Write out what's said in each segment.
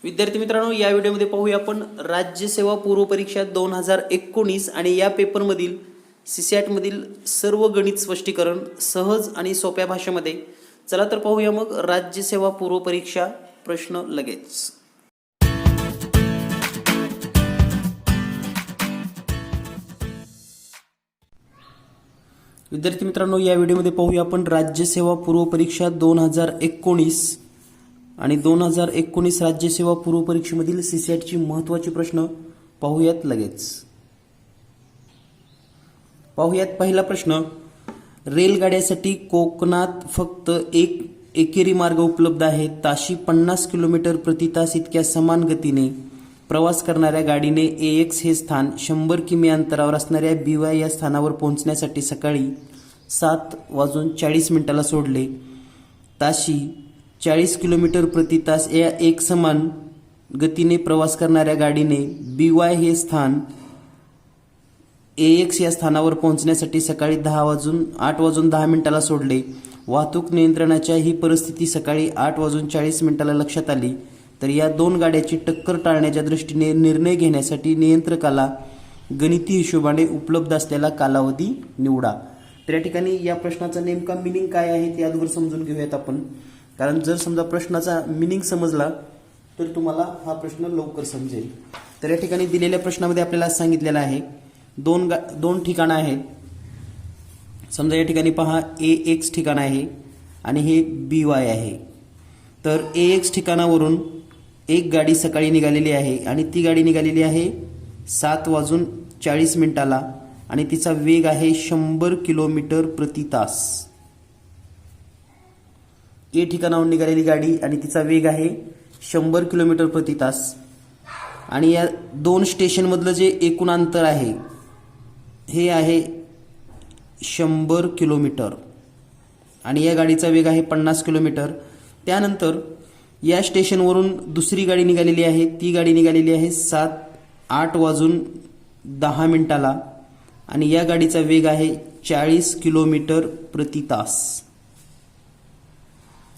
विद्यार्थी मित्रांनो, या व्हिडिओमध्ये पाहूया आपण राज्यसेवा पूर्व परीक्षा 2019 आणि या पेपरमधील सीसॅट मधील सर्व गणित स्पष्टीकरण सहज आणि सोप्या भाषेमध्ये. चला तर पाहूया मग राज्यसेवा पूर्व परीक्षा प्रश्न लगेच. विद्यार्थी मित्रांनो, या व्हिडिओमध्ये पाहूया आपण राज्यसेवा पूर्व परीक्षा 2019 आणि 2019 राज्यसेवा पूर्व परीक्षेमधील सीसॅटची महत्त्वाचे प्रश्न पाहूयात लगेच. पाहूयात पहिला प्रश्न. रेलगाड्यासाठी कोकणात फक्त एक एकेरी मार्ग उपलब्ध आहे. ताशी 50 किलोमीटर प्रति तास इतक्या समान गतीने प्रवास करणाऱ्या गाडीने AX हे स्थान 100 किमी अंतरावर असणाऱ्या BY या स्थानावर पोहोचण्यासाठी सकाळी 7:40 सोडले. ताशी 40 किलोमीटर प्रति तास या एकसमान गतीने प्रवास करणाऱ्या गाडीने BY हे स्थान AX या स्थानावर पोहोचण्यासाठी सकाळी 8:10 सोडले. वाहतूक नियंत्रणाच्या ही परिस्थिती सकाळी 8:40 लक्षात आली तर या दोन गाड्याची टक्कर टाळण्याच्या दृष्टीने निर्णय घेण्यासाठी नियंत्रकाला गणिती हिशोबाने उपलब्ध असलेला कालावधी निवडा. तर या ठिकाणी या प्रश्नाचा नेमका मिनिंग काय आहे ते अगोदर समजून घेऊयात आपण, कारण जर समजा प्रश्नाचा मिनिंग समजला तर तुम्हाला हा प्रश्न लवकर समजेल. तर या ठिकाणी दिलेल्या प्रश्नामध्ये आपल्याला सांगितलेलं आहे दोन ठिकाणं आहेत. समजा या ठिकाणी पहा AX ठिकाण आहे आणि हे BY आहे. तर AX ठिकाणावरून एक गाडी सकाळी निघालेली आहे आणि ती गाडी निघालेली आहे 7:40 आणि तिचा वेग आहे 100 किलोमीटर प्रति तास. A ठिकाणाहून निघालेली गाडी आणि तिचा वेग आहे 100 किलोमीटर प्रति तास. आणि या दोन स्टेशनमधलं जे एकूण अंतर आहे हे आहे 100 किलोमीटर आणि या गाडीचा वेग आहे 50 किलोमीटर. त्यानंतर या स्टेशनवरून दुसरी गाडी निघालेली आहे. ती गाडी निघालेली आहे 8:10 आणि या गाडीचा वेग आहे 40 किलोमीटर प्रति तास.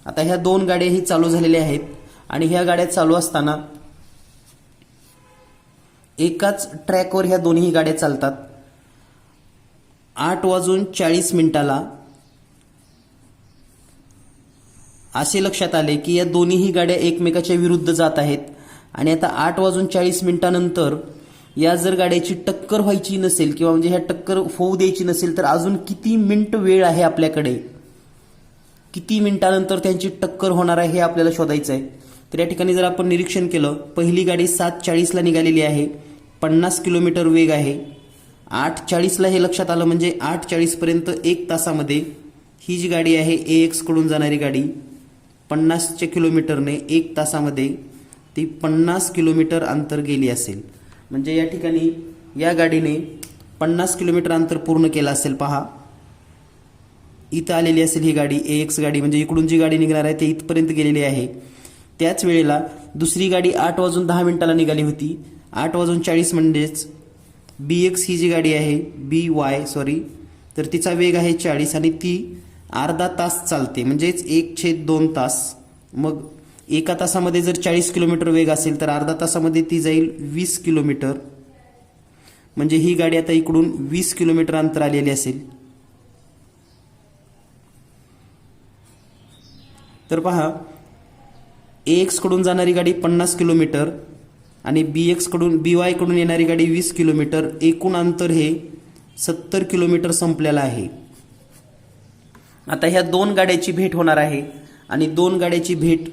आता ह्या दोन गाड्याही चालू झालेल्या आहेत आणि ह्या गाड्या चालू असताना एकाच ट्रॅकवर ह्या दोन्ही गाड्या चालतात. 8:40 असे लक्षात आले की या दोन्हीही गाड्या एकमेकाच्या विरुद्ध जात आहेत आणि आता 8:40 नंतर या जर गाड्याची टक्कर व्हायची नसेल किंवा म्हणजे ह्या टक्कर होऊ द्यायची नसेल तर अजून किती मिनिट वेळ आहे आपल्याकडे, किती मिनिटानंतर त्यांची टक्कर होणार आहे हे आपल्याला शोधायचं आहे. तर या ठिकाणी जर आपण निरीक्षण केलं, पहिली गाडी 7:40 निघालेली आहे, 50 किलोमीटर वेग आहे. 8:40 हे लक्षात आलं म्हणजे 8:40 पर्यंत 1 तासामध्ये ही जी गाडी आहे AX कडून जाणारी गाडी 50 किलोमीटरने 1 तासामध्ये ती 50 किलोमीटर अंतर गेली असेल. म्हणजे या ठिकाणी या गाडीने 50 किलोमीटर अंतर पूर्ण केलं असेल. पहा इथं आलेली असेल ही गाडी AX गाडी, म्हणजे इकडून जी गाडी निघणार आहे ते इथपर्यंत गेलेली आहे. त्याच वेळेला दुसरी गाडी 8:10 निघाली होती. 8:40 म्हणजेच BX ही जी गाडी आहे BY तर तिचा वेग आहे 40 आणि ती अर्धा तास चालते, म्हणजेच 1/2 तास. मग एका तासामध्ये जर 40 किलोमीटर वेग असेल तर अर्धा तासामध्ये ती जाईल 20 किलोमीटर. म्हणजे ही गाडी आता इकडून 20 किलोमीटर अंतर आलेली असेल. तर पहा AX कडून जाणारी गाडी 50 किलोमीटर आणि BY कडून येणारी गाडी 20 किलोमीटर. एकूण अंतर हे 70 किलोमीटर संपलेलं आहे. आता ह्या दोन गाड्याची भेट होणार आहे आणि दोन गाड्याची भेट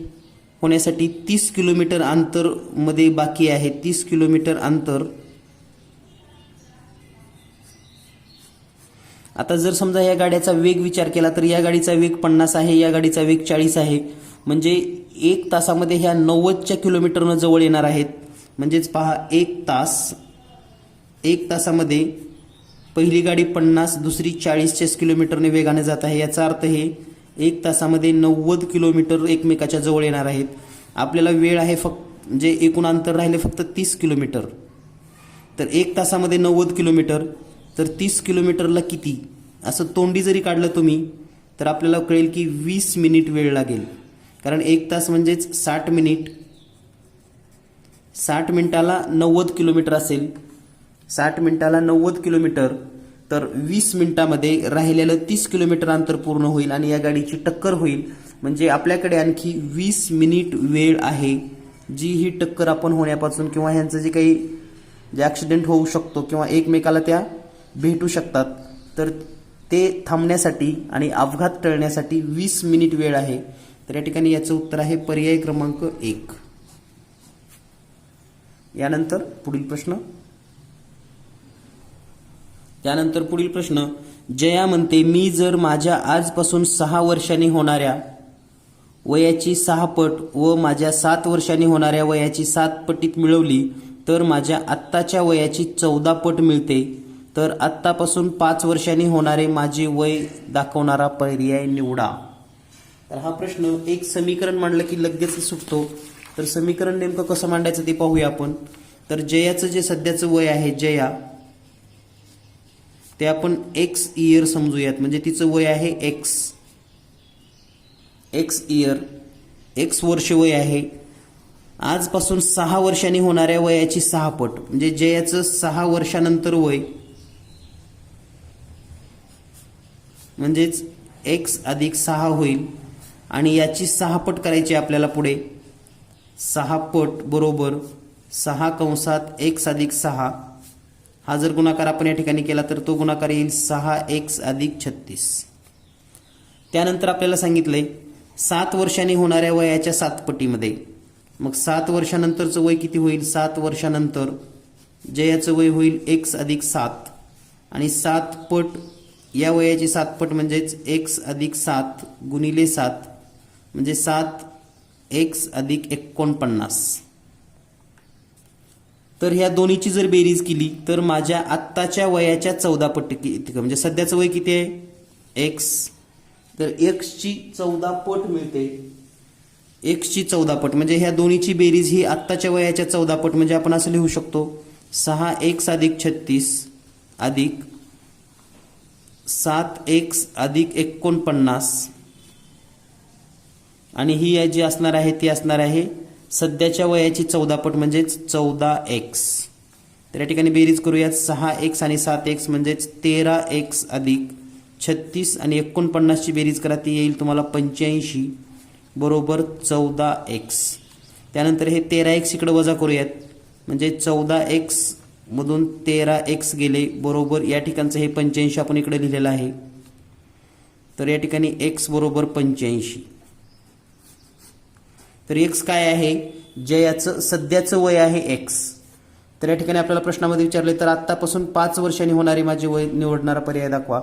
होण्यासाठी 30 किलोमीटर अंतर मध्ये बाकी आहे. 30 किलोमीटर अंतर. आता जर समजा या गाड्याचा वेग विचार केला तर या गाडीचा वेग 50 आहे, या गाडीचा वेग 40 आहे. म्हणजे 1 तासामध्ये ह्या 90 किलोमीटरनं जवळ येणार आहेत. म्हणजेच पहा 1 तासामध्ये पहिली गाडी 50, दुसरी 40 किलोमीटरने वेगाने जात आहे. याचा अर्थ हे 1 तासामध्ये 90 किलोमीटर एकमेकाच्या जवळ येणार आहेत. आपल्याला वेळ आहे फक्त म्हणजे एकूण अंतर राहिले फक्त 30 किलोमीटर. तर 1 तासामध्ये 90 किलोमीटर तर 30 किलोमीटरला किती असं तोंडी जरी काढलं तुम्ही तर आपल्याला कळेल की 20 मिनिट वेळ लागेल. कारण 1 तास म्हणजेच 60 मिनिट 60 मिनिटाला 90 किलोमीटर असेल, 60 मिनिटाला 90 किलोमीटर, तर 20 मिनिटामध्ये राहिलेलं 30 किलोमीटर अंतर पूर्ण होईल आणि या गाडीची टक्कर होईल. म्हणजे आपल्याकडे आणखी 20 मिनिट वेळ आहे, जी ही टक्कर आपण होण्यापासून किंवा ह्यांचं जे ॲक्सिडेंट होऊ शकतो किंवा एकमेकाला त्या भेटू शकतात, तर ते थांबण्यासाठी आणि अपघात टळण्यासाठी 20 मिनिट वेळ आहे. तर या ठिकाणी याचं उत्तर आहे पर्याय क्रमांक 1. यानंतर पुढील प्रश्न, जया म्हणते मी जर माझ्या आजपासून 6 वर्षांनी होणाऱ्या वयाची 6 पट व माझ्या 7 वर्षांनी होणाऱ्या वयाची 7 पटीत मिळवली तर माझ्या आत्ताच्या वयाची 14 पट मिळते. तर आत्तापासून 5 वर्षांनी होणारे माझे वय दाखवणारा पर्याय निवडा. तर हा प्रश्न एक समीकरण मांडलं की लगेच सुटतो. तर समीकरण नेमकं कसं मांडायचं ते पाहूया आपण. तर जयाचं जे सध्याचं वय आहे, जया, ते आपण एक्स इयर समजूयात. म्हणजे तिचं वय आहे एक्स इयर, एक्स वर्ष वय आहे. आजपासून 6 वर्षांनी होणाऱ्या वयाची 6 पट, म्हणजे जयाचं 6 वर्षानंतर वय, म्हणजेच एक्स अधिक 6 होईल आणि याची 6 पट करायची आपल्याला पुढे. 6 पट बरोबर 6 कंसात एक्स अधिक 6. हा जर गुणाकार आपण या ठिकाणी केला तर तो गुणाकार येईल 6x अधिक 36. त्यानंतर आपल्याला सांगितलंय 7 वर्षांनी होणाऱ्या वयाच्या 7 पटीमध्ये. मग 7 वर्षानंतरचं वय किती होईल? 7 वर्षानंतर जयाचं वय होईल x अधिक 7 आणि 7 पट, या वयाची 7 पट म्हणजेच x अधिक 7 गुणिले 7 म्हणजे 7x अधिक 49. तर ह्या दोन्हीची जर बेरीज केली तर माझ्या आत्ताच्या वयाच्या 14 पट किती, म्हणजे सध्याचं वय किती आहे x, तर x ची 14 पट मिळते. x ची 14 पट म्हणजे ह्या दोन्हीची बेरीज ही आत्ताच्या वयाच्या 14 पट, म्हणजे आपण असं लिहू शकतो 6x अधिक 36 अधिक 7x अधिक 49 आणि ही जी असणार आहे ती असणार आहे सध्याच्या वयाची 14 पट म्हणजेच 14x. तर या ठिकाणी बेरीज करूयात 6x आणि 7x म्हणजेच 13x अधिक 36 आणि 49 ची बेरीज करा, ती येईल तुम्हाला 85 बरोबर 14x. त्यानंतर हे 13x इकडे वजा करूयात म्हणजे 14x मधून 13x गेले बरोबर या ठिकाणचं हे 85 आपण इकडे लिहिलेलं आहे. तर या ठिकाणी x बरोबर 85. तर x काय आहे? जयाचं सध्याचं वय आहे x. तर या ठिकाणी आपल्याला प्रश्नामध्ये विचारले तर आत्तापासून 5 वर्षांनी होणारे माझे वय निवडणारा पर्याय दाखवा.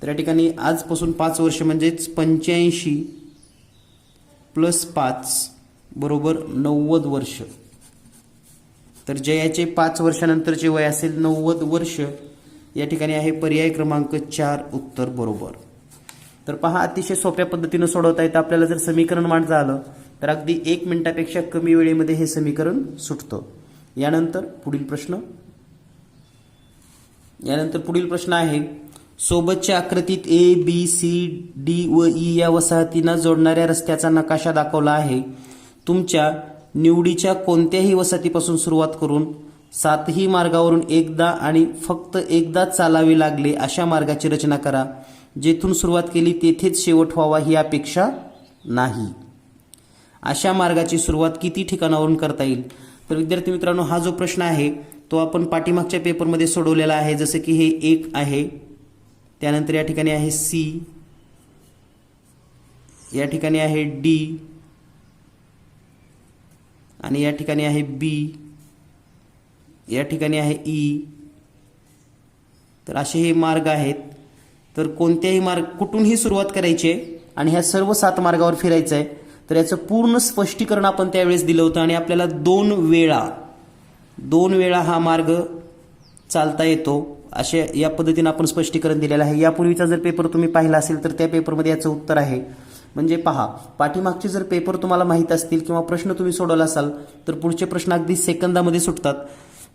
तर या ठिकाणी आजपासून 5 वर्ष म्हणजेच 85 प्लस 5 बरोबर 90 वर्ष. तर जयाचे 5 वर्षानंतरचे वय असेल 90 वर्ष. या ठिकाणी आहे पर्याय क्रमांक 4 उत्तर बरोबर. तर पहा, अतिशय सोप्या पद्धतीने सोडवता येतं. आपल्याला जर समीकरण मांडता आलं तर अगदी 1 मिनिटापेक्षा कमी वेळेमध्ये हे समीकरण सुटतं. यानंतर पुढील प्रश्न आहे, सोबतच्या आकृतीत ए बी सी डी व ई या वसाहतींना जोडणाऱ्या रस्त्याचा नकाशा दाखवला आहे. तुमच्या निवडीच्या कोणत्याही वसाहतीपासून सुरुवात करून 7ही मार्गावरून एकदा आणि फक्त एकदा चालावे लागले अशा मार्गाची रचना करा. जेथून सुरुवात केली तेथेच शेवट व्हावा ही अपेक्षा नाही. अशा मार्गाची सुरुवात किती ठिकाणावरून करता येईल? तर विद्यार्थी मित्रांनो, हा जो प्रश्न आहे तो आपण पाठीमागच्या पेपरमध्ये सोडवलेला आहे. जसं की हे 1 आहे, त्यानंतर या ठिकाणी आहे सी, या ठिकाणी आहे डी आणि या ठिकाणी आहे बी, या ठिकाणी आहे ई. तर असे हे मार्ग आहेत. तर कोणत्याही मार्ग कुठूनही सुरुवात करायची आहे आणि ह्या सर्व 7 मार्गावर फिरायचं आहे. तर याचं पूर्ण स्पष्टीकरण आपण त्यावेळेस दिलं होतं आणि आपल्याला 2 वेळा हा मार्ग चालता येतो असे या पद्धतीने आपण स्पष्टीकरण दिलेलं आहे. यापूर्वीचा जर पेपर तुम्ही पाहिला असेल तर त्या पेपरमध्ये याचं उत्तर आहे. म्हणजे पहा, पाठीमागचे जर पेपर तुम्हाला माहीत असतील किंवा प्रश्न तुम्ही सोडवला असाल तर पुढचे प्रश्न अगदी सेकंदामध्ये सुटतात.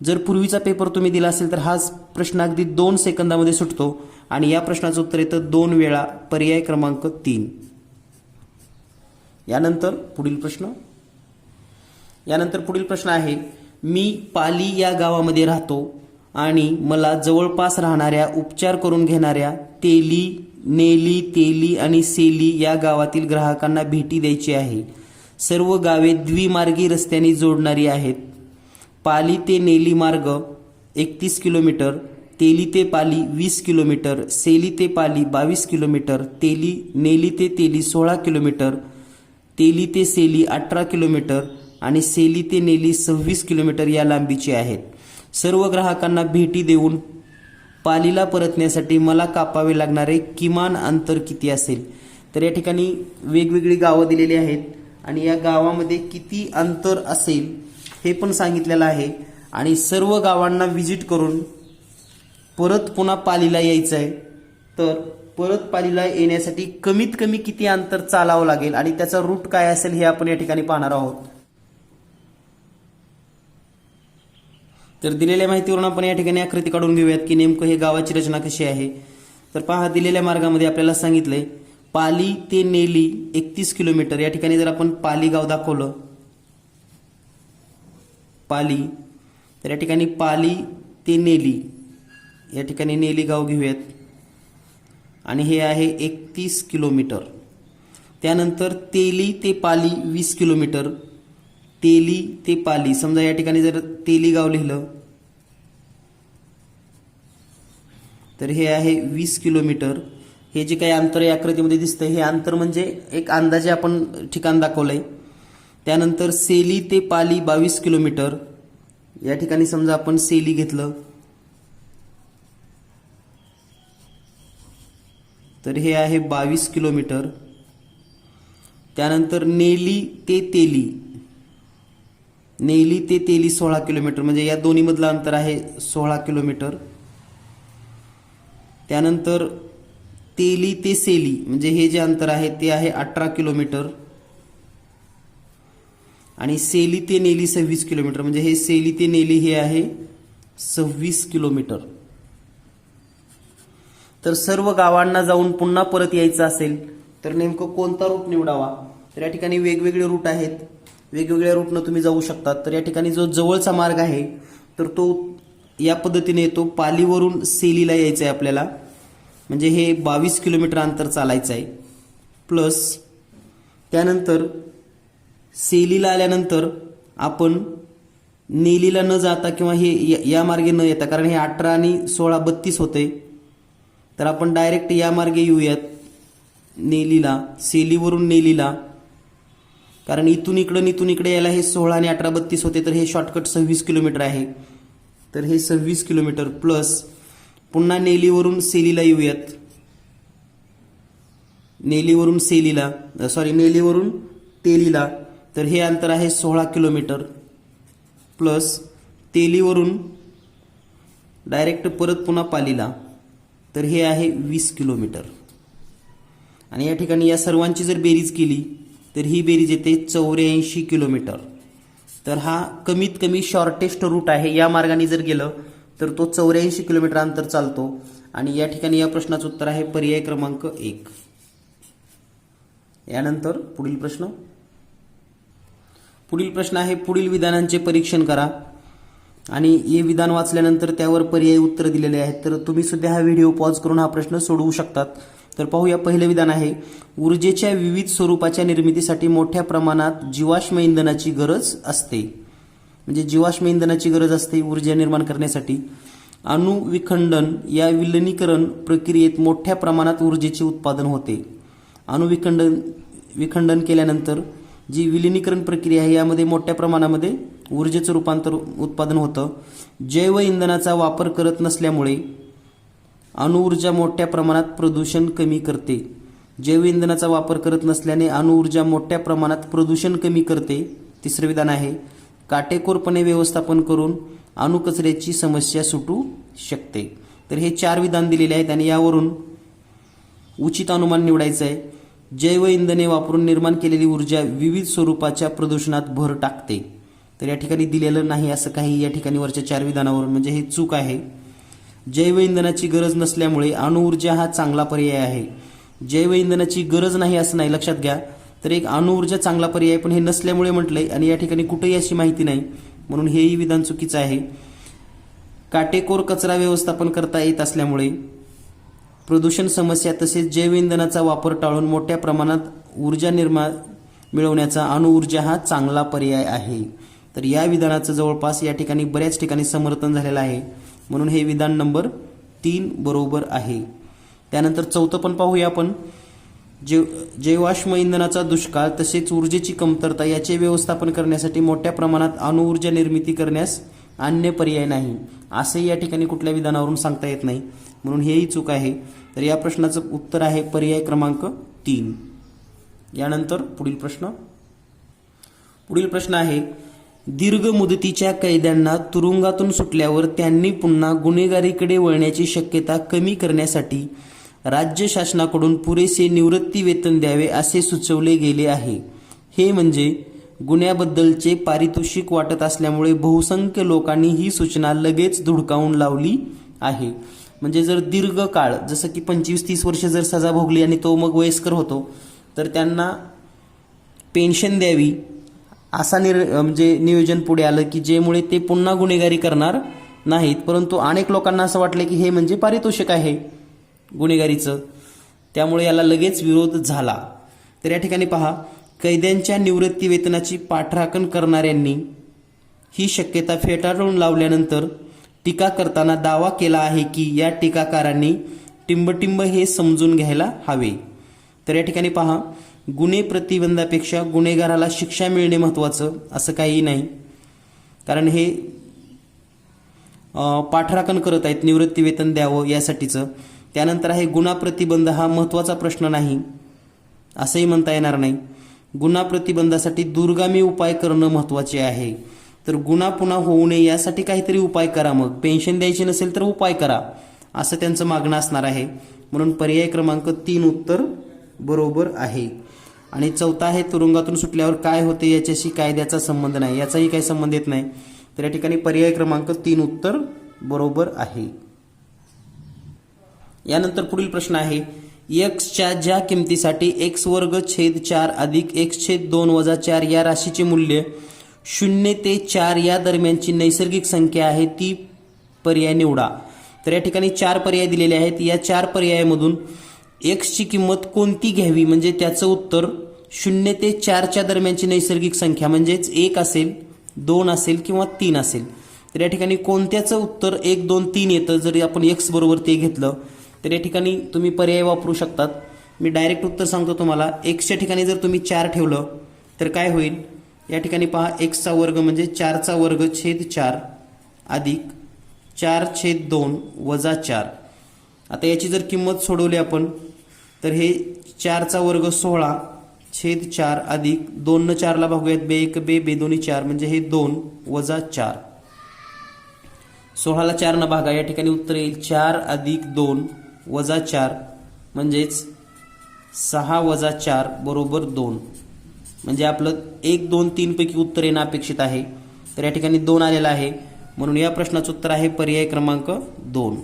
जर पूर्वीचा पेपर तुम्ही दिला असेल तर हा प्रश्न अगदी 2 सेकंदामध्ये सुटतो आणि या प्रश्नाचं उत्तर येतं 2 वेळा, पर्याय क्रमांक 3. यानंतर पुढील प्रश्न आहे, मी पाली या गावामध्ये राहतो आणि मला जवळपास राहणाऱ्या उपचार करून घेणाऱ्या तेली, नेली, तेली आणि सेली या गावातील ग्राहकांना भेटी द्यायची आहे. सर्व गावे द्विमार्गी रस्त्याने जोडणारी आहेत. पाली ते नेली मार्ग 31 किलोमीटर, तेली ते पाली 20 किलोमीटर, सेली ते पाली 22 किलोमीटर, नेली ते तेली 16 किलोमीटर, तेली ते सेली 18 किलोमीटर आणि सेली ते नेली 26 किलोमीटर या लांबीचे आहेत. सर्व ग्राहकांना भेटी देऊन पालीला परतण्यासाठी मला कापावे लागणारे किमान अंतर किती असेल. तर या ठिकाणी वेगवेगळी गावं दिलेली आहेत आणि या गावामध्ये किती अंतर असेल हे पण सांगितलेलं आहे आणि सर्व गावांना व्हिजिट करून परत पुन्हा पालीला यायचं आहे. तर परत पालीला येण्यासाठी कमीत कमी किती अंतर चालावं लागेल आणि त्याचा रूट काय असेल हे आपण या ठिकाणी पाहणार आहोत. तर दिलेल्या माहितीवरून आपण या ठिकाणी आकृती काढून घेऊयात की नेमकं हे गावाची रचना कशी आहे. तर पहा, दिलेल्या मार्गामध्ये आपल्याला सांगितलंय पाली ते नेली 31 किलोमीटर. या ठिकाणी जर आपण पाली गाव दाखवलं, पाली, तर या ठिकाणी पाली ते नेली, या ठिकाणी नेली गाव घेऊयात आणि हे आहे 31 किलोमीटर. त्यानंतर तेली ते पाली 20 किलोमीटर, तेली ते पाली, समजा या ठिकाणी जर तेली गाव लिहिलं तर हे आहे 20 किलोमीटर. हे जे काही अंतर या आकृतीमध्ये दिसतंय हे अंतर म्हणजे एक अंदाजे आपण ठिकाण दाखवलंय. त्यानंतर सेली ते पाली 22 किलोमीटर, या ठिकाणी समजा आपण सेली घेतलं तर हे आहे 22 किलोमीटर. त्यानंतर नेली ते तेली, नेली ते तेली 16 किलोमीटर, म्हणजे या दोन्ही मधलं अंतर आहे 16 किलोमीटर. त्यानंतर तेली ते सेली, म्हणजे हे जे अंतर आहे ते आहे 18 किलोमीटर आणि सेली ते नेली 26 किलोमीटर, म्हणजे हे सेली ते नेली हे आहे 26 किलोमीटर. तर सर्व गावांना जाऊन पुन्हा परत यायचं असेल तर नेमकं कोणता रूट निवडावा. तर या ठिकाणी वेगवेगळे रूट आहेत, वेगवेगळ्या रूटनं तुम्ही जाऊ शकता. तर या ठिकाणी जो जवळचा मार्ग आहे तर तो या पद्धतीने येतो. पालीवरून सेलीला यायचं आहे आपल्याला, म्हणजे हे 22 किलोमीटर अंतर चालायचं आहे. प्लस त्यानंतर सेलीला आल्यानंतर आपण नेलीला न जाता किंवा हे या मार्गे न येता, कारण हे 18 आणि 16 32 होते, तर आपण डायरेक्ट या मार्गे येऊयात नेलीला, सेलीवरून नेलीला, कारण इथून इकडे यायला हे 16 आणि 18 32 होते, तर हे शॉर्टकट 26 किलोमीटर आहे. तर हे 26 किलोमीटर प्लस पुन्हा नेलीवरून सेलीला येऊयात, नेलीवरून तेलीला, तर हे अंतर आहे 16 किलोमीटर प्लस तेलीवरून डायरेक्ट परत पुन्हा पालीला, तर हे आहे 20 किलोमीटर. आणि या ठिकाणी या सर्वांची जर बेरीज केली तर ही बेरीज येते 84 किलोमीटर. तर हा कमीत कमी शॉर्टेस्ट रूट आहे. या मार्गाने जर गेलं तर तो 84 किलोमीटर अंतर चालतो. आणि या ठिकाणी या प्रश्नाचं उत्तर आहे पर्याय क्रमांक 1. यानंतर पुढील प्रश्न आहे, पुढील विधानांचे परीक्षण करा. आणि हे विधान वाचल्यानंतर त्यावर पर्यायी उत्तर दिलेले आहेत. तर तुम्ही सुद्धा हा व्हिडिओ पॉज करून हा प्रश्न सोडवू शकतात. तर पाहूया, पहिलं विधान आहे, ऊर्जेच्या विविध स्वरूपाच्या निर्मितीसाठी मोठ्या प्रमाणात जीवाश्म इंधनाची गरज असते. म्हणजे जीवाश्म इंधनाची गरज असते ऊर्जा निर्माण करण्यासाठी. अणुविखंडन या विलनीकरण प्रक्रियेत मोठ्या प्रमाणात ऊर्जेचे उत्पादन होते. विखंडन केल्यानंतर जी विलिनीकरण प्रक्रिया आहे यामध्ये मोठ्या प्रमाणामध्ये ऊर्जेचं उत्पादन होतं. जैव इंधनाचा वापर करत नसल्यामुळे अणुऊर्जा मोठ्या प्रमाणात प्रदूषण कमी करते. जैव इंधनाचा वापर करत नसल्याने अणुऊर्जा मोठ्या प्रमाणात प्रदूषण कमी करते. तिसरं विधान आहे, काटेकोरपणे व्यवस्थापन करून अणुकचऱ्याची समस्या सुटू शकते. तर हे 4 विधान दिलेले आहेत आणि यावरून उचित अनुमान निवडायचं आहे. जैव इंधने वापरून निर्माण केलेली ऊर्जा विविध स्वरूपाच्या प्रदूषणात भर टाकते. तर या ठिकाणी दिलेलं नाही असं काही या ठिकाणी वरच्या 4 विधानावरून, म्हणजे हे चूक आहे. जैव इंधनाची गरज नसल्यामुळे अणुऊर्जा हा चांगला पर्याय आहे. जैव इंधनाची गरज नाही असं नाही, लक्षात घ्या. तर एक अणुऊर्जा चांगला पर्याय, पण हे नसल्यामुळे म्हटलंय आणि या ठिकाणी कुठेही अशी माहिती नाही म्हणून हेही विधान चुकीचं आहे. काटेकोर कचरा व्यवस्थापन करता येत असल्यामुळे प्रदूषण समस्या तसेच जैव इंधनाचा वापर टाळून मोठ्या प्रमाणात ऊर्जा मिळवण्याचा अणुऊर्जा हा चांगला पर्याय आहे. तर या विधानाचं जवळपास या ठिकाणी बऱ्याच ठिकाणी समर्थन झालेलं आहे, म्हणून हे विधान नंबर 3 बरोबर आहे. त्यानंतर चौथं पण पाहूया आपण. जैवाश्म इंधनाचा दुष्काळ तसेच ऊर्जेची कमतरता याचे व्यवस्थापन करण्यासाठी मोठ्या प्रमाणात अणुऊर्जा निर्मिती करण्यास अन्य पर्याय नाही, असे या ठिकाणी कुठल्या विधानावरून सांगता येत नाही, म्हणून हेही चूक आहे. तर या प्रश्नाचं उत्तर आहे पर्याय क्रमांक 3. यानंतर पुढील प्रश्न आहे, दीर्घ मुदतीच्या कैद्यांना तुरुंगातून सुटल्यावर त्यांनी पुन्हा गुन्हेगारीकडे वळण्याची शक्यता कमी करण्यासाठी राज्य शासनाकडून पुरेसे निवृत्ती वेतन द्यावे असे सुचवले गेले आहे. हे म्हणजे गुन्ह्याबद्दलचे पारितोषिक वाटत असल्यामुळे बहुसंख्य लोकांनी ही सूचना लगेच धुडकावून लावली आहे. म्हणजे जर दीर्घ काळ जसं की 25-30 वर्ष जर सजा भोगली आणि तो मग वयस्कर होतो तर त्यांना पेन्शन द्यावी असा म्हणजे नियोजन पुढे आलं की जेमुळे ते पुन्हा गुन्हेगारी करणार नाहीत. परंतु अनेक लोकांना असं वाटलं की हे म्हणजे पारितोषिक आहे गुन्हेगारीचं, त्यामुळे याला लगेच विरोध झाला. तर या ठिकाणी पहा, कैद्यांच्या निवृत्ती वेतनाची पाठराखण करणाऱ्यांनी ही शक्यता फेटाळून लावल्यानंतर टीका करताना दावा केला आहे की या टीकाकारांनी टिंबटिंब हे समजून घ्यायला हवे. तर या ठिकाणी पहा, गुन्हे प्रतिबंधापेक्षा गुन्हेगाराला शिक्षा मिळणे महत्त्वाचं असं काहीही नाही, कारण हे पाठराखण करत आहेत निवृत्ती वेतन द्यावं यासाठीचं. त्यानंतर आहे गुन्हा प्रतिबंध हा महत्त्वाचा प्रश्न नाही असंही म्हणता येणार नाही. गुन्हा प्रतिबंधासाठी दूरगामी उपाय करणं महत्त्वाचे आहे. तर गुन्हा पुन्हा होऊ नये यासाठी काहीतरी उपाय करा, मग पेन्शन द्यायची नसेल तर उपाय करा असं त्यांचं मागणं असणार आहे. म्हणून पर्याय क्रमांक 3 उत्तर बरोबर आहे. आणि चौथा आहे, तुरुंगातून सुटल्यावर काय होते याच्याशी कायद्याचा संबंध नाही, याचाही काही संबंध येत नाही. तर या ठिकाणी पर्याय क्रमांक 3 उत्तर बरोबर आहे. यानंतर पुढील प्रश्न आहे, एक्सच्या ज्या किमतीसाठी x वर्ग छेद 4 अधिक x छेद 2 वजा 4 या राशीचे मूल्य 0 ते 4 या दरम्यानची नैसर्गिक संख्या आहे ती पर्याय निवडा. तर या ठिकाणी 4 पर्याय दिलेले आहेत. या 4 पर्यायामधून एक्सची किंमत कोणती घ्यावी, म्हणजे त्याचं उत्तर 0 ते 4च्या दरम्यानची नैसर्गिक संख्या म्हणजेच 1 असेल, 2 असेल किंवा 3 असेल. तर या ठिकाणी कोणत्याचं उत्तर 1, 2, 3 येतं जर आपण x बरोबर ते घेतलं तर या ठिकाणी तुम्ही पर्याय वापरू शकतात. मी डायरेक्ट उत्तर सांगतो तुम्हाला. एक्सच्या ठिकाणी जर तुम्ही 4 ठेवलं तर काय होईल, या ठिकाणी पहा, एक्सचा वर्ग म्हणजे 4चा वर्ग छेद 4 अधिक 4 छेद 2 वजा 4. आता याची जर किंमत सोडवली आपण तर हे 4चा वर्ग 16 छेद 4 अधिक 2 न 4ला भागूयात, बे 1 बे, बे 2 4 म्हणजे हे 2 वजा 4. 16ला 4 न भागा, या ठिकाणी उत्तर येईल 4 अधिक 2 वजा 4 म्हणजेच 6 वजा 4 बरोबर 2. म्हणजे आपलं 1, 2, 3 पैकी उत्तर येणं अपेक्षित आहे. तर या ठिकाणी 2 आलेलं आहे, म्हणून या प्रश्नाचं उत्तर आहे पर्याय क्रमांक 2.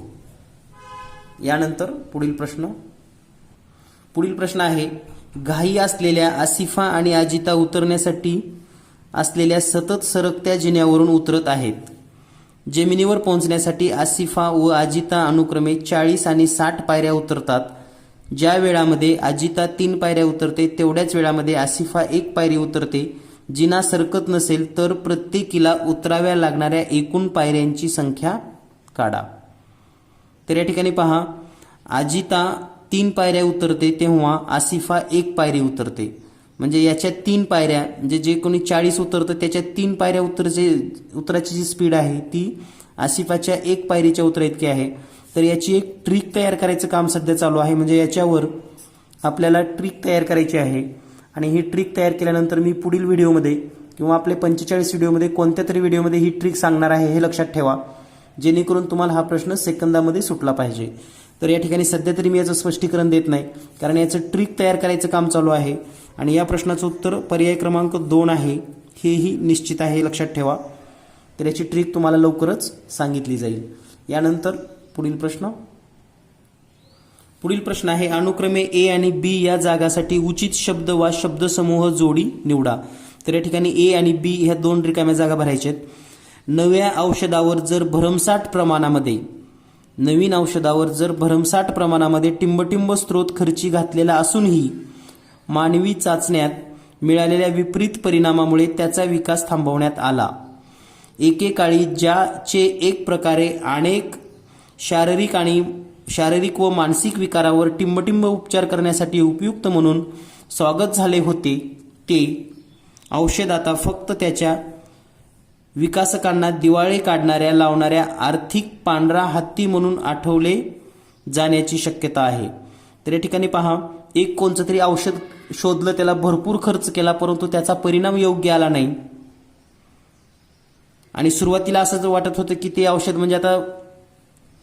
यानंतर पुढील प्रश्न आहे, घाई असलेल्या आसिफा आणि अजिता उतरण्यासाठी असलेल्या सतत सरकत्या जिन्यावरून उतरत आहेत. जमिनीवर पोहोचण्यासाठी आसिफा व अजिता अनुक्रमे 40 आणि 60 पायऱ्या उतरतात. ज्या वेळामध्ये अजिता 3 पायऱ्या उतरते तेवढ्याच वेळामध्ये आसिफा 1 पायरी उतरते. जिना सरकत नसेल तर प्रत्येकीला उतराव्या लागणाऱ्या एकूण पायऱ्यांची संख्या काढा. तर या ठिकाणी पहा, अजिता 3 पायऱ्या उतरते तेव्हा आसिफा 1 पायरी उतरते. म्हणजे याच्या 3 पायऱ्या, म्हणजे जे कोणी 40 उतरतं त्याच्या 3 पायऱ्या उतराची जी स्पीड आहे ती आसिफाच्या 1 पायरीच्या उतरा इतकी आहे. तर याची एक ट्रिक तयार करायचं काम सध्या चालू आहे. म्हणजे याच्यावर आपल्याला ट्रिक तयार करायची आहे आणि ही ट्रिक तयार केल्यानंतर मी पुढील व्हिडिओमध्ये किंवा आपले 45 व्हिडिओमध्ये कोणत्या तरी व्हिडिओमध्ये ही ट्रिक सांगणार आहे, हे लक्षात ठेवा, जेणेकरून तुम्हाला हा प्रश्न सेकंदामध्ये सुटला पाहिजे. तर या ठिकाणी सध्या तरी मी याचं स्पष्टीकरण देत नाही, कारण याचं ट्रिक तयार करायचं काम चालू आहे आणि या प्रश्नाचं उत्तर पर्याय क्रमांक 2 आहे, हेही निश्चित आहे, लक्षात ठेवा. तर याची ट्रिक तुम्हाला लवकरच सांगितली जाईल. यानंतर पुढील प्रश्न आहे, अनुक्रमे ए आणि बी या जागासाठी उचित शब्द वा शब्दसमूह जोडी निवडा. तर या ठिकाणी ए आणि बी ह्या 2 रिकाम्या जागा भरायच्या आहेत. नवीन औषधावर जर भरमसाठ प्रमाणामध्ये टिंबटिंब स्त्रोत खर्ची घातलेला असूनही मानवी चाचण्यात मिळालेल्या विपरीत परिणामामुळे त्याचा विकास थांबवण्यात आला. एकेकाळी ज्याचे एक प्रकारे अनेक शारीरिक व मानसिक विकारावर टिंबटिंब उपचार करण्यासाठी उपयुक्त म्हणून स्वागत झाले होते, ते औषध आता फक्त त्याच्या विकासकांना दिवाळे काढणाऱ्या लावणाऱ्या आर्थिक पांढरा हत्ती म्हणून आठवले जाण्याची शक्यता आहे. तर या ठिकाणी पहा, एक कोणतं तरी औषध शोधलं, त्याला भरपूर खर्च केला, परंतु त्याचा परिणाम योग्य आला नाही. आणि सुरुवातीला असं जर वाटत होतं की ते औषध म्हणजे आता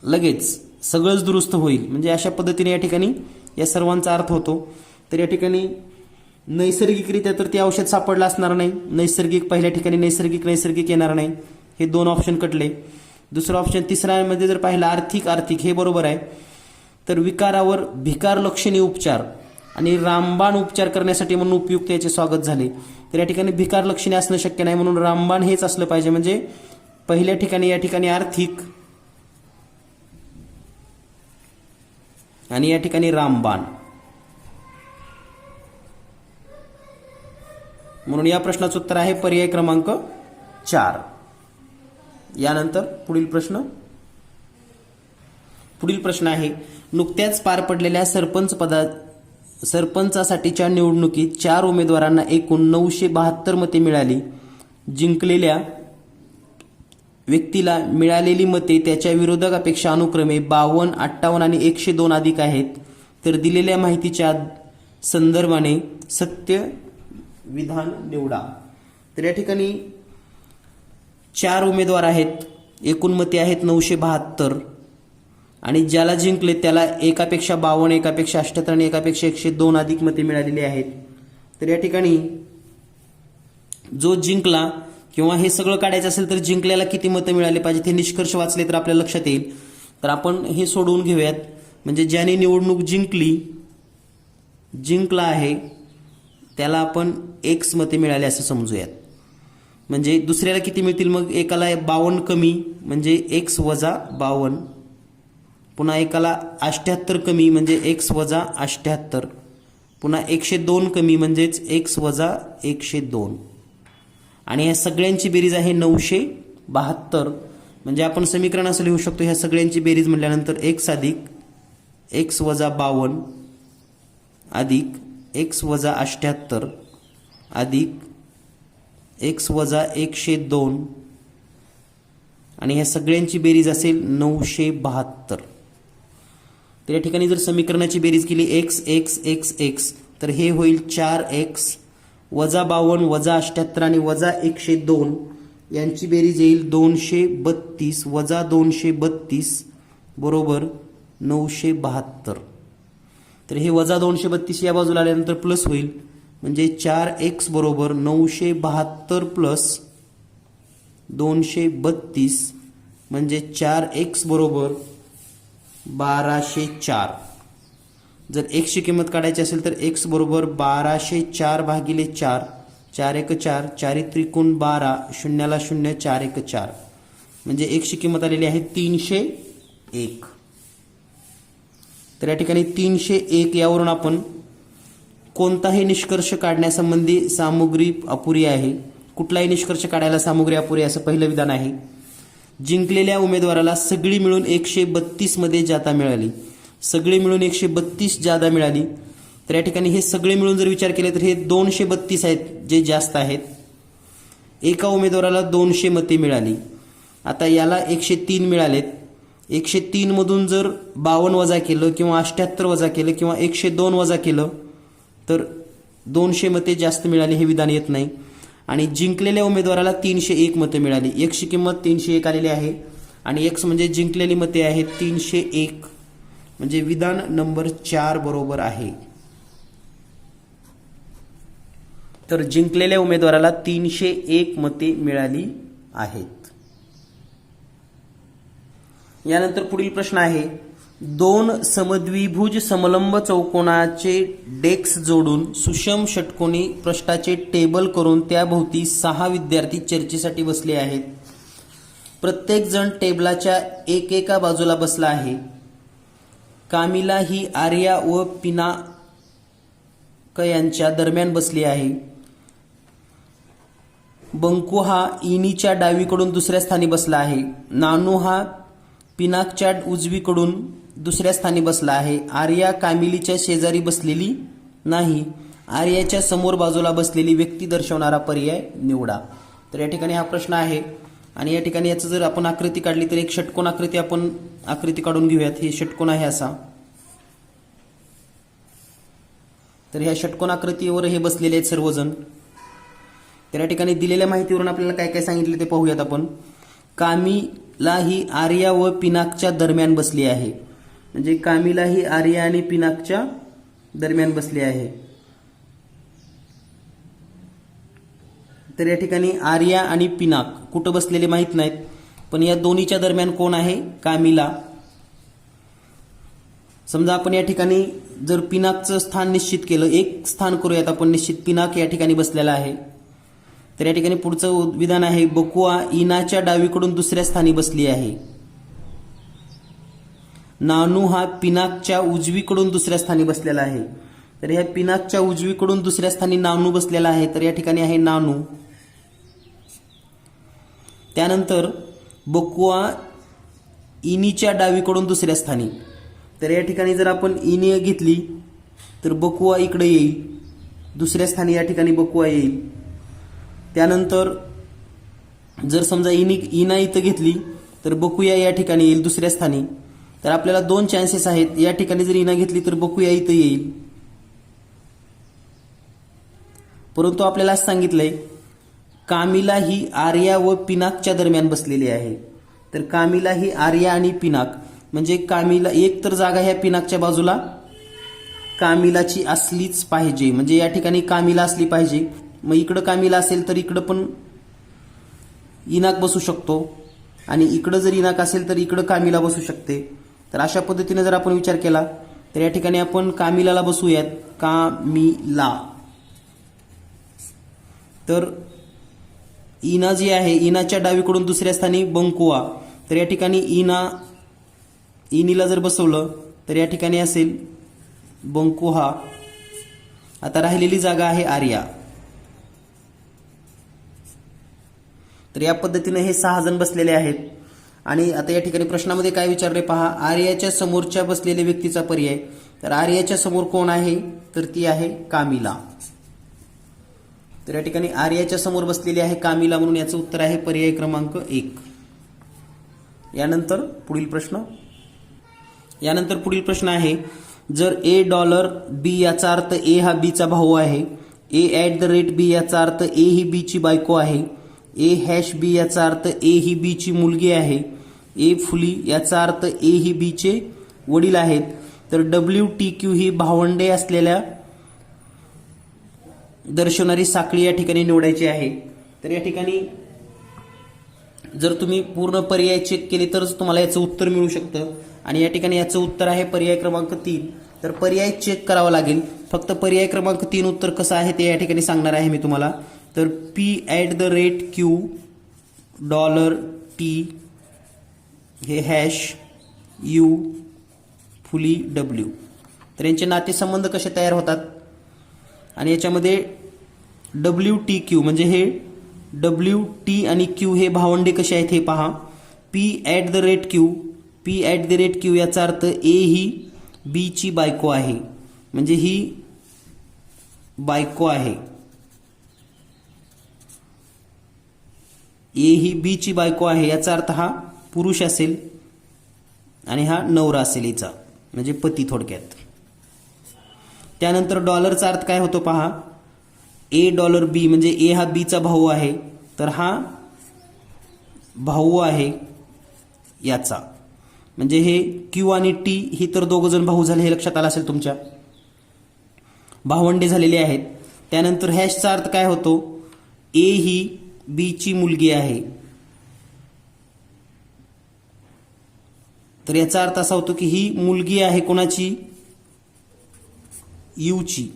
लगेच सगळंच दुरुस्त होईल, म्हणजे अशा पद्धतीने या ठिकाणी या सर्वांचा अर्थ होतो. तर या ठिकाणी नैसर्गिकरित्या तर ते औषध सापडलं असणार नाही, पहिल्या ठिकाणी नैसर्गिक येणार नाही, हे दोन ऑप्शन कटले. दुसरं ऑप्शन तिसऱ्यामध्ये जर पाहिलं आर्थिक हे बरोबर आहे. तर विकारावर भिकार लक्षणी उपचार आणि रामबाण उपचार करण्यासाठी म्हणून उपयुक्त याचे स्वागत झाले. तर या ठिकाणी भिकार लक्षणे असणं शक्य नाही, म्हणून रामबाण हेच असलं पाहिजे. म्हणजे पहिल्या ठिकाणी या ठिकाणी आर्थिक आणि या ठिकाणी रामबाण, म्हणून या प्रश्नाचं उत्तर आहे पर्याय क्रमांक 4. यानंतर पुढील प्रश्न आहे, नुकत्याच पार पडलेल्या सरपंचासाठीच्या निवडणुकीत 4 उमेदवारांना एकूण 972 मते मिळाली. जिंकलेल्या व्यक्तीला मिळालेली मते त्याच्या विरोधकापेक्षा अनुक्रमे 52, 58 आणि 102 अधिक आहेत. तर दिलेल्या माहितीच्या संदर्भाने सत्य विधान निवडा. तर या ठिकाणी 4 उमेदवार आहेत, एकूण मते आहेत 972 आणि ज्याला जिंकले त्याला एकापेक्षा 52, एकापेक्षा 78 आणि एकापेक्षा 102 अधिक मते मिळालेली आहेत. तर या ठिकाणी जो जिंकला किंवा हे सगळं काढायचं असेल तर जिंकल्याला किती मतं मिळाली पाहिजे हे निष्कर्ष वाचले तर आपल्याला लक्षात येईल. तर आपण हे सोडवून घेऊयात. म्हणजे ज्याने निवडणूक जिंकला आहे त्याला आपण x मते मिळाले असं समजूयात. म्हणजे दुसऱ्याला किती मिळतील, मग एकाला 52 कमी म्हणजे x वजा 52, पुन्हा एकाला 78 कमी म्हणजे x वजा 78, पुन्हा 102 कमी म्हणजेच x वजा 102 आणि ह्या सगळ्यांची बेरीज आहे 972. म्हणजे आपण समीकरण असं लिहू शकतो, ह्या सगळ्यांची बेरीज म्हटल्यानंतर x अधिक x वजा 52 अधिक x वजा 78 अधिक x वजा 102 आणि ह्या सगळ्यांची बेरीज असेल 972. तर या ठिकाणी जर समीकरणाची बेरीज केली x तर हे होईल 4x वजा 52 वजा 78 आणि वजा 102 यांची बेरीज येईल 232 वजा 232 बरोबर 972. तर हे वजा 232 या बाजूला आल्यानंतर प्लस होईल, म्हणजे 4x बरोबर 972 प्लस 232 म्हणजे 4x बरोबर 1204. जर x ची किंमत काढायची असेल तर x बरोबर 1204 भागिले 4, 4 1 4, 4 त्रिकोण 12, शून्याला 0, 4 1 4 म्हणजे x ची किंमत आलेली आहे 301. तर या ठिकाणी 301 यावरून आपण कोणताही निष्कर्ष काढण्यासंबंधी सामुग्री अपुरी आहे, कुठलाही निष्कर्ष काढायला सामुग्री अपुरी असं पहिलं विधान आहे. जिंकलेल्या उमेदवाराला सगळी मिळून 132 मध्ये जादा मिळाली, सगळे मिळून 132 जादा मिळाली. तर या ठिकाणी हे सगळे मिळून जर विचार केले तर हे 232 आहेत जे जास्त आहेत. एका उमेदवाराला 200 मते मिळाली. आता याला 103 मिळालेत. 103 मधून जर 52 वजा केलं किंवा 78 वजा केलं किंवा 102 वजा केलं तर 200 मते जास्त मिळाली हे विधान येत नाही. आणि जिंकलेल्या उमेदवाराला 301 मते मिळाली. x ची किंमत 301 आलेली आहे आणि x म्हणजे जिंकलेली मते आहेत 301, म्हणजे विधान नंबर 4 बरोबर आहे. तर जिंकलेल्या उमेदवाराला 301 मते मिळाली आहेत. यानंतर पुढील प्रश्न आहे, 2 समद्विभुज समलंब चौकोनाचे डेक्स जोडून सुषम षटकोनी पृष्ठाचे टेबल करून त्याभोवती 6 विद्यार्थी चर्चेसाठी बसले आहेत. प्रत्येक जण टेबलाच्या एका बाजूला बसला आहे. कामिला ही आर्या व पिनाक यांच्या दरम्यान बसली आहे. बंकू हा इनीच्या डावीकडून दुसऱ्या स्थानी बसला आहे. नानू हा पिनाकच्या उजवीकडून दुसऱ्या स्थानी बसला आहे. आर्या कामिलीच्या शेजारी बसलेली नाही. आर्याच्या समोर बाजूला बसलेली व्यक्ती दर्शवणारा पर्याय निवडा. तर या ठिकाणी हा प्रश्न आहे आणि या ठिकाणी याचं जर आपण आकृती काढली तर एक षटकोन आकृती आपण आकृती काढून घेऊयात. हे षटकोन आहे असा. तर ह्या षटकोन आकृतीवर हे बसलेले आहेत सर्वजण. तर या ठिकाणी दिलेल्या माहितीवरून आपल्याला काय काय सांगितले ते पाहूयात आपण. कामिला ही आर्या व पिनाकच्या दरम्यान बसली आहे. म्हणजे कामिला ही आर्या आणि पिनाकच्या दरम्यान बसली आहे. तर या ठिकाणी आर्या आणि पिनाक कुठं बसलेले माहीत नाहीत, पण या दोन्हीच्या दरम्यान कोण आहे? कामिला. समजा आपण या ठिकाणी जर पिनाकचं स्थान निश्चित केलं, एक स्थान करूयात आपण निश्चित. पिनाक या ठिकाणी बसलेला आहे. तर या ठिकाणी पुढचं विधान आहे, बकुआ इनाच्या डावीकडून दुसऱ्या स्थानी बसली आहे. नानू हा पिनाकच्या उजवीकडून दुसऱ्या स्थानी बसलेला आहे. तर ह्या पिनाकच्या उजवीकडून दुसऱ्या स्थानी नानू बसलेला आहे. तर या ठिकाणी आहे नानू. त्यानंतर बकुआ इनीच्या डावीकडून दुसऱ्या स्थानी. तर या ठिकाणी जर आपण इनी घेतली तर बकुआ इकडे येईल, दुसऱ्या स्थानी या ठिकाणी बकुआ येईल. त्यानंतर जर समजा इना इथं घेतली तर बकुया या ठिकाणी येईल दुसऱ्या स्थानी. तर आपल्याला दोन चान्सेस आहेत. या ठिकाणी जर इना घेतली तर बकुया इथं येईल, परंतु आपल्याला असं सांगितलंय कामिला ही आर्या व पिनाकच्या दरम्यान बसलेली आहे. तर कामिला ही आर्या आणि पिनाक म्हणजे कामिला एक तर जागा ह्या पिनाकच्या बाजूला कामिलाची असलीच पाहिजे. म्हणजे या ठिकाणी कामिला असली पाहिजे. मग इकडं कामिला असेल तर इकडं पण इनाक बसू शकतो आणि इकडं जर इनाक असेल तर इकडं कामिला बसू शकते. तर अशा पद्धतीने जर आपण विचार केला तर या ठिकाणी आपण कामिलाला बसवूयात. कामिला. तर इना जी आहे, इनाच्या डावीकडून दुसऱ्या स्थानी बंकुआ. तर या ठिकाणी इनीला जर बसवलं तर या ठिकाणी असेल बंकुहा. आता राहिलेली जागा आहे आर्या. तर या पद्धतीने हे 6 जण बसलेले आहेत. आणि आता या ठिकाणी प्रश्नामध्ये काय विचारले पहा, आर्याच्या समोरच्या बसलेल्या व्यक्तीचा पर्याय. तर आर्याच्या समोर कोण आहे? तर ती आहे कामिला. तर या ठिकाणी आर्याच्या समोर बसलेली आहे कामिला, म्हणून याचं उत्तर आहे पर्याय क्रमांक 1. यानंतर पुढील प्रश्न आहे, जर $A याचा अर्थ ए हा बी चा भाऊ आहे, A@B याचा अर्थ ए ही बी ची बायको आहे, A#B याचा अर्थ ए ही बी ची मुलगी आहे, A फुली याचा अर्थ ए ही बी चे वडील आहेत. तर WTQ ही भावंडे असलेल्या दर्शवणारी साखळी या ठिकाणी निवडायची आहे. तर या ठिकाणी जर तुम्ही पूर्ण पर्याय चेक केले तरच तुम्हाला याचं उत्तर मिळू शकतं. आणि या ठिकाणी याचं उत्तर आहे पर्याय क्रमांक 3. तर पर्याय चेक करावा लागेल. फक्त पर्याय क्रमांक 3 उत्तर कसं आहे ते या ठिकाणी सांगणार आहे मी तुम्हाला. तर P@Q $T हे #U फुली W. तर यांचे नातेसंबंध कसे तयार होतात आणि याच्यामध्ये WTQ म्हणजे हे WT आणि Q हे भावंडे कसे आहेत हे पहा. P@Q याचा अर्थ ए ही बी ची बायको आहे, म्हणजे ही बायको आहे. ए ही बी ची बायको आहे याचा अर्थ हा पुरुष असेल आणि हा नवरा असेल हिचा, म्हणजे पती थोडक्यात. त्यानंतर डॉलरचा अर्थ काय होतो पहा. $A म्हणजे ए हा बी चा भाऊ आहे, तर हा भाऊ आहे याचा, म्हणजे हे Q आणि T ही तर दोघं जण भाऊ झाले हे लक्षात आलं असेल तुमच्या, भावंडे झालेले आहेत. त्यानंतर हॅशचा अर्थ काय होतो. ए ही बी ची मुलगी आहे, तर याचा अर्थ असा होतो की ही मुलगी आहे कोणाची? यू ची.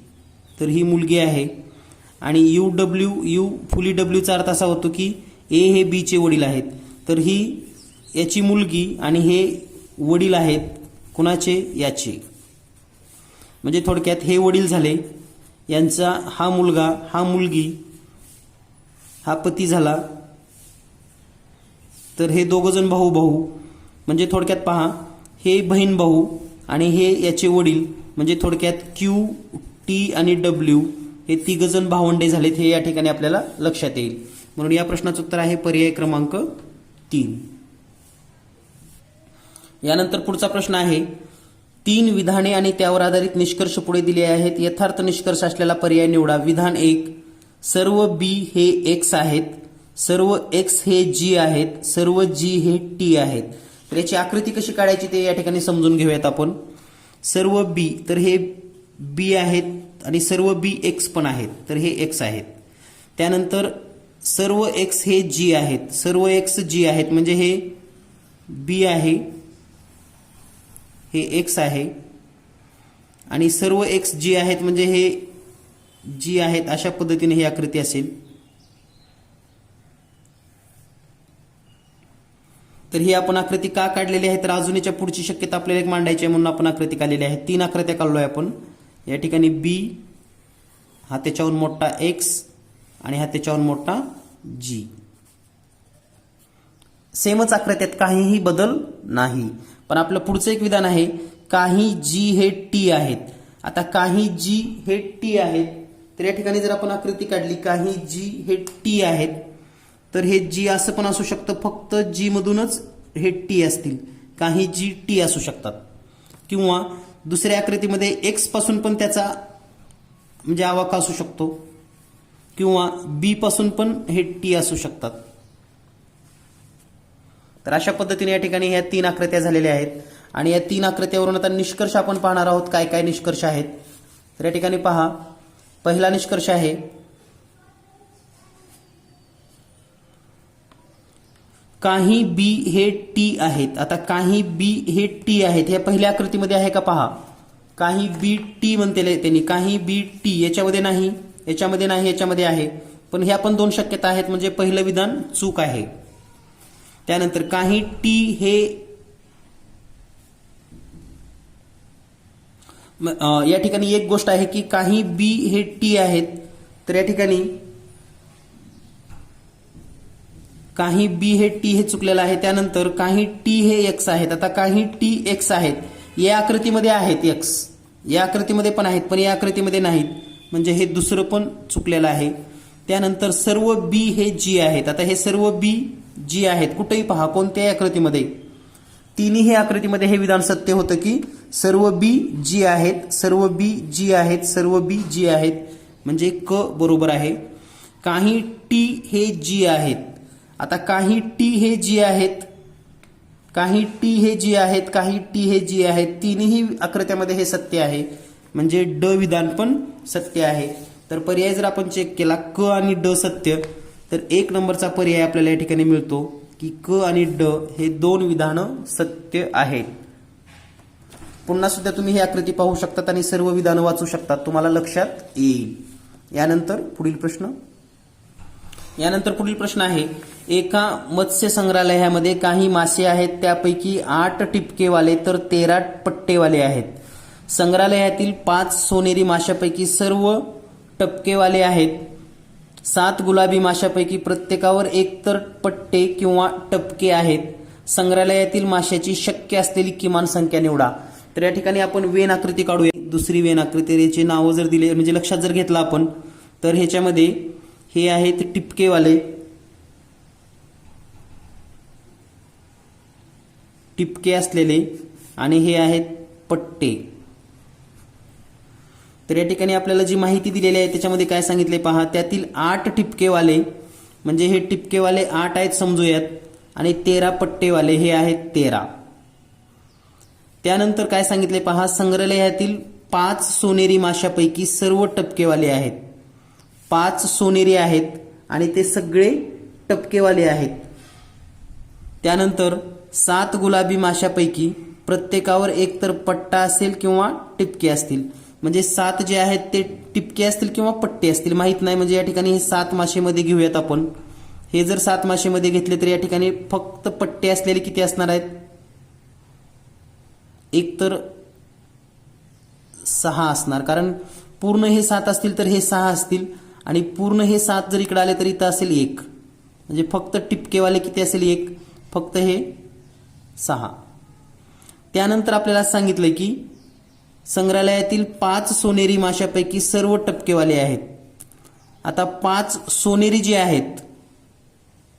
तर ही मुलगी आहे. आणि यू फुली डब्ल्यूचा अर्थ असा होतो की ए हे बी चे वडील आहेत. तर ही याची मुलगी आणि हे वडील आहेत कुणाचे, याचे. म्हणजे थोडक्यात हे वडील झाले, यांचा हा मुलगा, हा मुलगी, हा पती झाला. तर हे दोघं जण भाऊ भाऊ, म्हणजे थोडक्यात पहा हे बहीण भाऊ आणि हे याचे वडील, म्हणजे थोडक्यात क्यू, टी आणि डब्ल्यू हे तिघ जण भावंडे झालेत, हे या ठिकाणी आपल्याला लक्षात येईल. म्हणून या प्रश्नाचं उत्तर आहे पर्याय क्रमांक 3. यानंतर पुढचा प्रश्न आहे, 3 विधाने आणि त्यावर आधारित निष्कर्ष पुढे दिले आहेत. यथार्थ निष्कर्ष असलेला पर्याय निवडा. विधान 1, सर्व बी हे एक्स आहेत, सर्व एक्स हे जी आहेत, सर्व जी हे टी आहेत. तर याची आकृती कशी काढायची ते या ठिकाणी समजून घेऊयात आपण. सर्व बी, तर हे बी आहेत आणि सर्व बी एक्स पण आहेत, तर हे एक्स आहेत. त्यानंतर सर्व एक्स हे जी आहेत, सर्व एक्स जी आहेत, म्हणजे हे बी आहे, हे एक्स आहे आणि सर्व एक्स जी आहेत म्हणजे हे जी आहेत. अशा पद्धतीने ही आकृती असेल. तर ही आपण आकृती का काढलेली आहे, तर अजूनच्या पुढची शक्यता आपल्याला एक मांडायची आहे म्हणून आपण आकृती काढलेली आहे. 3 आकृत्या काढलोय आपण. या ठिकाणी बी हा त्याच्याहून मोठा एक्स आणि हा त्याच्याहून मोठा जी. सेमच आकृत्यात काहीही बदल नाही. पण आपलं पुढचं एक विधान आहे, काही जी हे टी आहेत. आता काही जी हे टी आहेत, तर या ठिकाणी जर आपण आकृती काढली, काही जी हे टी आहेत, तर हे जी असं पण असू शकतं, फक्त जी मधूनच हे टी असतील, काही जी टी असू शकतात. किंवा दुसऱ्या आकृतीमध्ये एक्स पासून पण त्याचा म्हणजे आवाका असू शकतो, किंवा बी पासून पण हे टी असू शकतात. तर अशा पद्धतीने या ठिकाणी ह्या 3 आकृत्या झालेल्या आहेत. आणि या 3 आकृत्यावरून आता निष्कर्ष आपण पाहणार आहोत, काय काय निष्कर्ष आहेत. तर या ठिकाणी पहा, पहिला निष्कर्ष आहे, काही बी हे टी आहेत. आता काही बी हे टी आहेत, हे पहिल्या आकृतीमध्ये आहे का पहा. काही बी टी म्हणते त्यांनी, काही बी टी याच्यामध्ये नाही, याच्यामध्ये नाही, याच्यामध्ये आहे. पण ह्या पण 2 शक्यता आहेत, म्हणजे पहिलं विधान चूक आहे. त्यानंतर काही टी हे या ठिकाणी एक गोष्ट आहे की काही बी हे टी आहेत, तर या ठिकाणी काही बी हे टी हे चुकलेलं आहे. त्यानंतर काही टी हे एक्स आहेत. आता काही टी एक्स आहेत, या आकृतीमध्ये आहेत एक्स, या आकृतीमध्ये पण आहेत, पण या आकृतीमध्ये नाहीत, म्हणजे हे दुसरं पण चुकलेलं आहे. त्यानंतर सर्व बी हे जी आहेत. आता हे सर्व बी जी आहेत, कुठेही पहा, कोणत्याही आकृतीमध्ये, तिन्ही आकृतीमध्ये हे विधान सत्य होतं की सर्व बी जी आहेत, सर्व बी जी आहेत, सर्व बी जी आहेत, म्हणजे क बरोबर आहे. काही टी हे जी आहेत. आता काही टी हे जी आहेत, काही टी हे जी आहेत, काही टी हे जी आहेत, तिन्ही आकृत्यामध्ये हे सत्य आहे, म्हणजे ड विधान पण सत्य आहे. तर पर्याय जर आपण चेक केला, क आणि ड सत्य, तर 1 नंबरचा पर्याय आपल्याला या ठिकाणी मिळतो की क आणि ड हे 2 विधानं सत्य आहेत. पुन्हा सुद्धा तुम्ही ही आकृती पाहू शकतात आणि सर्व विधानं वाचू शकतात, तुम्हाला लक्षात येईल. यानंतर पुढील प्रश्न आहे, एका मत्स्य संग्रहालयामध्ये काही मासे आहेत, त्यापैकी 8 टिपकेवाले तर 13 पट्टेवाले आहेत. संग्रहालयातील 5 सोनेरी माशापैकी सर्व टपकेवाले आहेत. 7 गुलाबी माशापैकी प्रत्येकावर 1 तर पट्टे किंवा टपके आहेत. संग्रहालयातील माशाची शक्य असलेली किमान संख्या निवडा. तर या ठिकाणी आपण वेन आकृती काढूया. दुसरी वेन आकृती, याचे नाव जर दिले म्हणजे लक्षात जर घेतलं आपण, तर ह्याच्यामध्ये हे आहेत टिपकेवाले, टिपके असलेले, आणि हे आहेत पट्टे. तर या ठिकाणी आपल्याला जी माहिती दिलेली आहे त्याच्यामध्ये काय सांगितले पहा, त्यातील 8 टिपकेवाले म्हणजे हे टिपकेवाले 8 आहेत समजूयात, आणि 13 पट्टेवाले हे आहेत 13. त्यानंतर काय सांगितले पहा, संग्रहालयातील 5 सोनेरी माशापैकी सर्व टपकेवाले आहेत. 5 सोनेरी आहेत आणि ते सगळे टपकेवाले आहेत. त्यानंतर 7 गुलाबी माशापैकी प्रत्येकावर 1 तर पट्टा असेल किंवा टिपके असतील, म्हणजे 7 जे आहेत ते टिपके असतील किंवा पट्टे असतील, माहित नाही. म्हणजे या ठिकाणी हे 7 माशेमध्ये घेऊयात आपण, हे जर 7 माशेमध्ये घेतले तर या ठिकाणी फक्त पट्टे असलेले किती असणार आहेत? एक तर 6 असणार, कारण पूर्ण हे 7 असतील तर हे 6 असतील आणि पूर्ण हे 7 जर इकडे आले तर इथं असेल 1, म्हणजे फक्त टिपकेवाले किती असेल? 1, फक्त हे 6. त्यानंतर आपल्याला सांगितलंय की संग्रहालयातील 5 सोनेरी माशापैकी सर्व टपकेवाले आहेत. आता 5 सोनेरी जे आहेत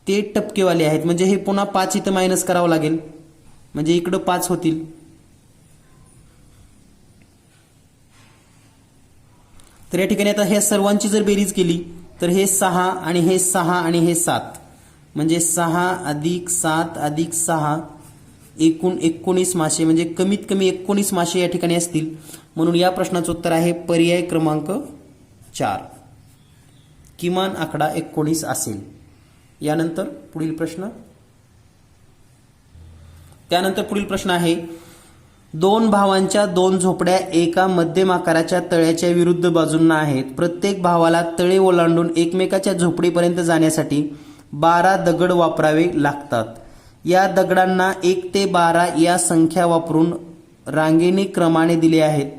ते टपकेवाले आहेत, म्हणजे हे पुन्हा 5 इथं मायनस करावं लागेल, म्हणजे इकडं 5 होतील. तर या ठिकाणी आता ह्या सर्वांची जर बेरीज केली तर हे 6 आणि हे 6 आणि हे 7, म्हणजे 6 अधिक 7 अधिक 6 एकूण 19 मासे, म्हणजे कमीत कमी 19 मासे या ठिकाणी असतील. म्हणून या प्रश्नाचं उत्तर आहे पर्याय क्रमांक 4, किमान आकडा 19 असेल. यानंतर पुढील प्रश्न, त्यानंतर पुढील प्रश्न आहे 2 भावांच्या 2 झोपड्या एका मध्यम आकाराच्या तळ्याच्या विरुद्ध बाजूंना आहेत. प्रत्येक भावाला तळे ओलांडून एकमेकाच्या झोपडीपर्यंत जाण्यासाठी 12 दगड वापरावे लागतात. या दगडांना 1 ते 12 या संख्या वापरून रांगेने क्रमाने दिले आहेत.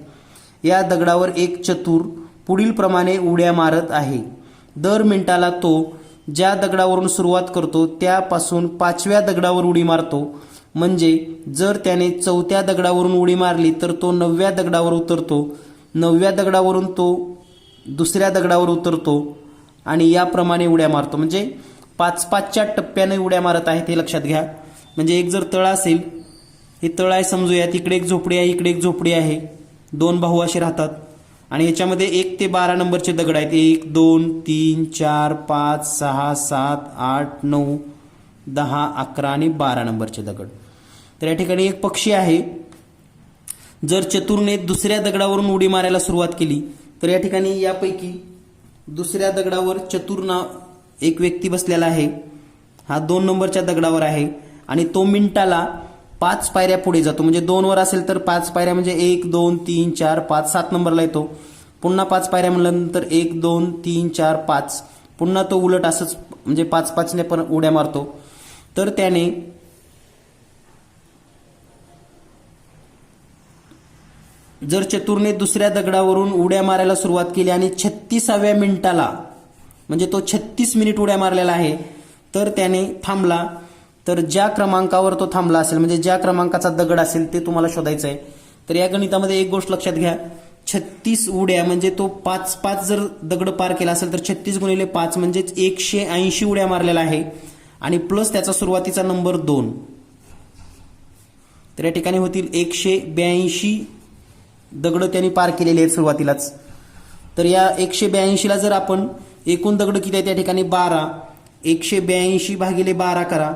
या दगडावर एक चतुर पुढील प्रमाणे उड्या मारत आहे. दर मिनिटाला तो ज्या दगडावरून सुरुवात करतो त्यापासून 5व्या दगडावर उडी मारतो. म्हणजे जर त्याने 4थ्या दगडावरून उडी मारली तर तो 9व्या दगडावर उतरतो. 9व्या दगडावरून तो दुसऱ्या दगडावर उतरतो आणि याप्रमाणे उड्या मारतो. म्हणजे 5-5च्या टप्प्याने उड्या मारत आहेत, हे लक्षात घ्या. म्हणजे एक जर तळ असेल, हे तळ आहे समजूया, तिकडे एक झोपडी आहे, इकडे एक झोपडी आहे, 2 भाऊ असे राहतात आणि याच्यामध्ये 1 ते 12 नंबरचे दगड आहेत. 1 2 3 4 5 6 7 8 9 10 11 आणि 12 नंबरचे दगड. तर या ठिकाणी एक पक्षी आहे. जर चतुरने दुसऱ्या दगडावरून उडी मारायला सुरुवात केली तर या ठिकाणी यापैकी दुसऱ्या दगडावर चतुर नाव एक व्यक्ती बसलेला आहे. हा 2 नंबरच्या दगडावर आहे आणि तो मिनिटाला 5 पायऱ्या पुढे जातो. म्हणजे 2 वर असेल तर 5 पायऱ्या, म्हणजे 1 2 3 4 5 7 नंबरला येतो. पुन्हा 5 पायऱ्या म्हणल्यानंतर 1 2 3 4 5, पुन्हा तो उलट असंच म्हणजे 5-5ने पण उड्या मारतो. तर त्याने जर चतुरने दुसऱ्या दगडावरून उड्या मारायला सुरुवात केली आणि 36व्या मिनिटाला, म्हणजे तो 36 मिनिट उड्या मारलेला आहे, तर त्याने थांबला. तर ज्या क्रमांकावर तो थांबला असेल, म्हणजे ज्या क्रमांकाचा दगड असेल ते तुम्हाला शोधायचं आहे. तर या गणितामध्ये एक गोष्ट लक्षात घ्या, 36 उड्या म्हणजे तो 5-5 जर दगड पार केला असेल तर 36 गुणिले 5 म्हणजेच 180 उड्या मारलेला आहे आणि प्लस त्याचा सुरुवातीचा नंबर 2. तर या ठिकाणी होतील 182 दगड त्यांनी पार केलेले आहेत सुरुवातीलाच. तर या 182ला जर आपण एकूण दगड किती आहेत या ठिकाणी 12, 182 भागिले 12 करा,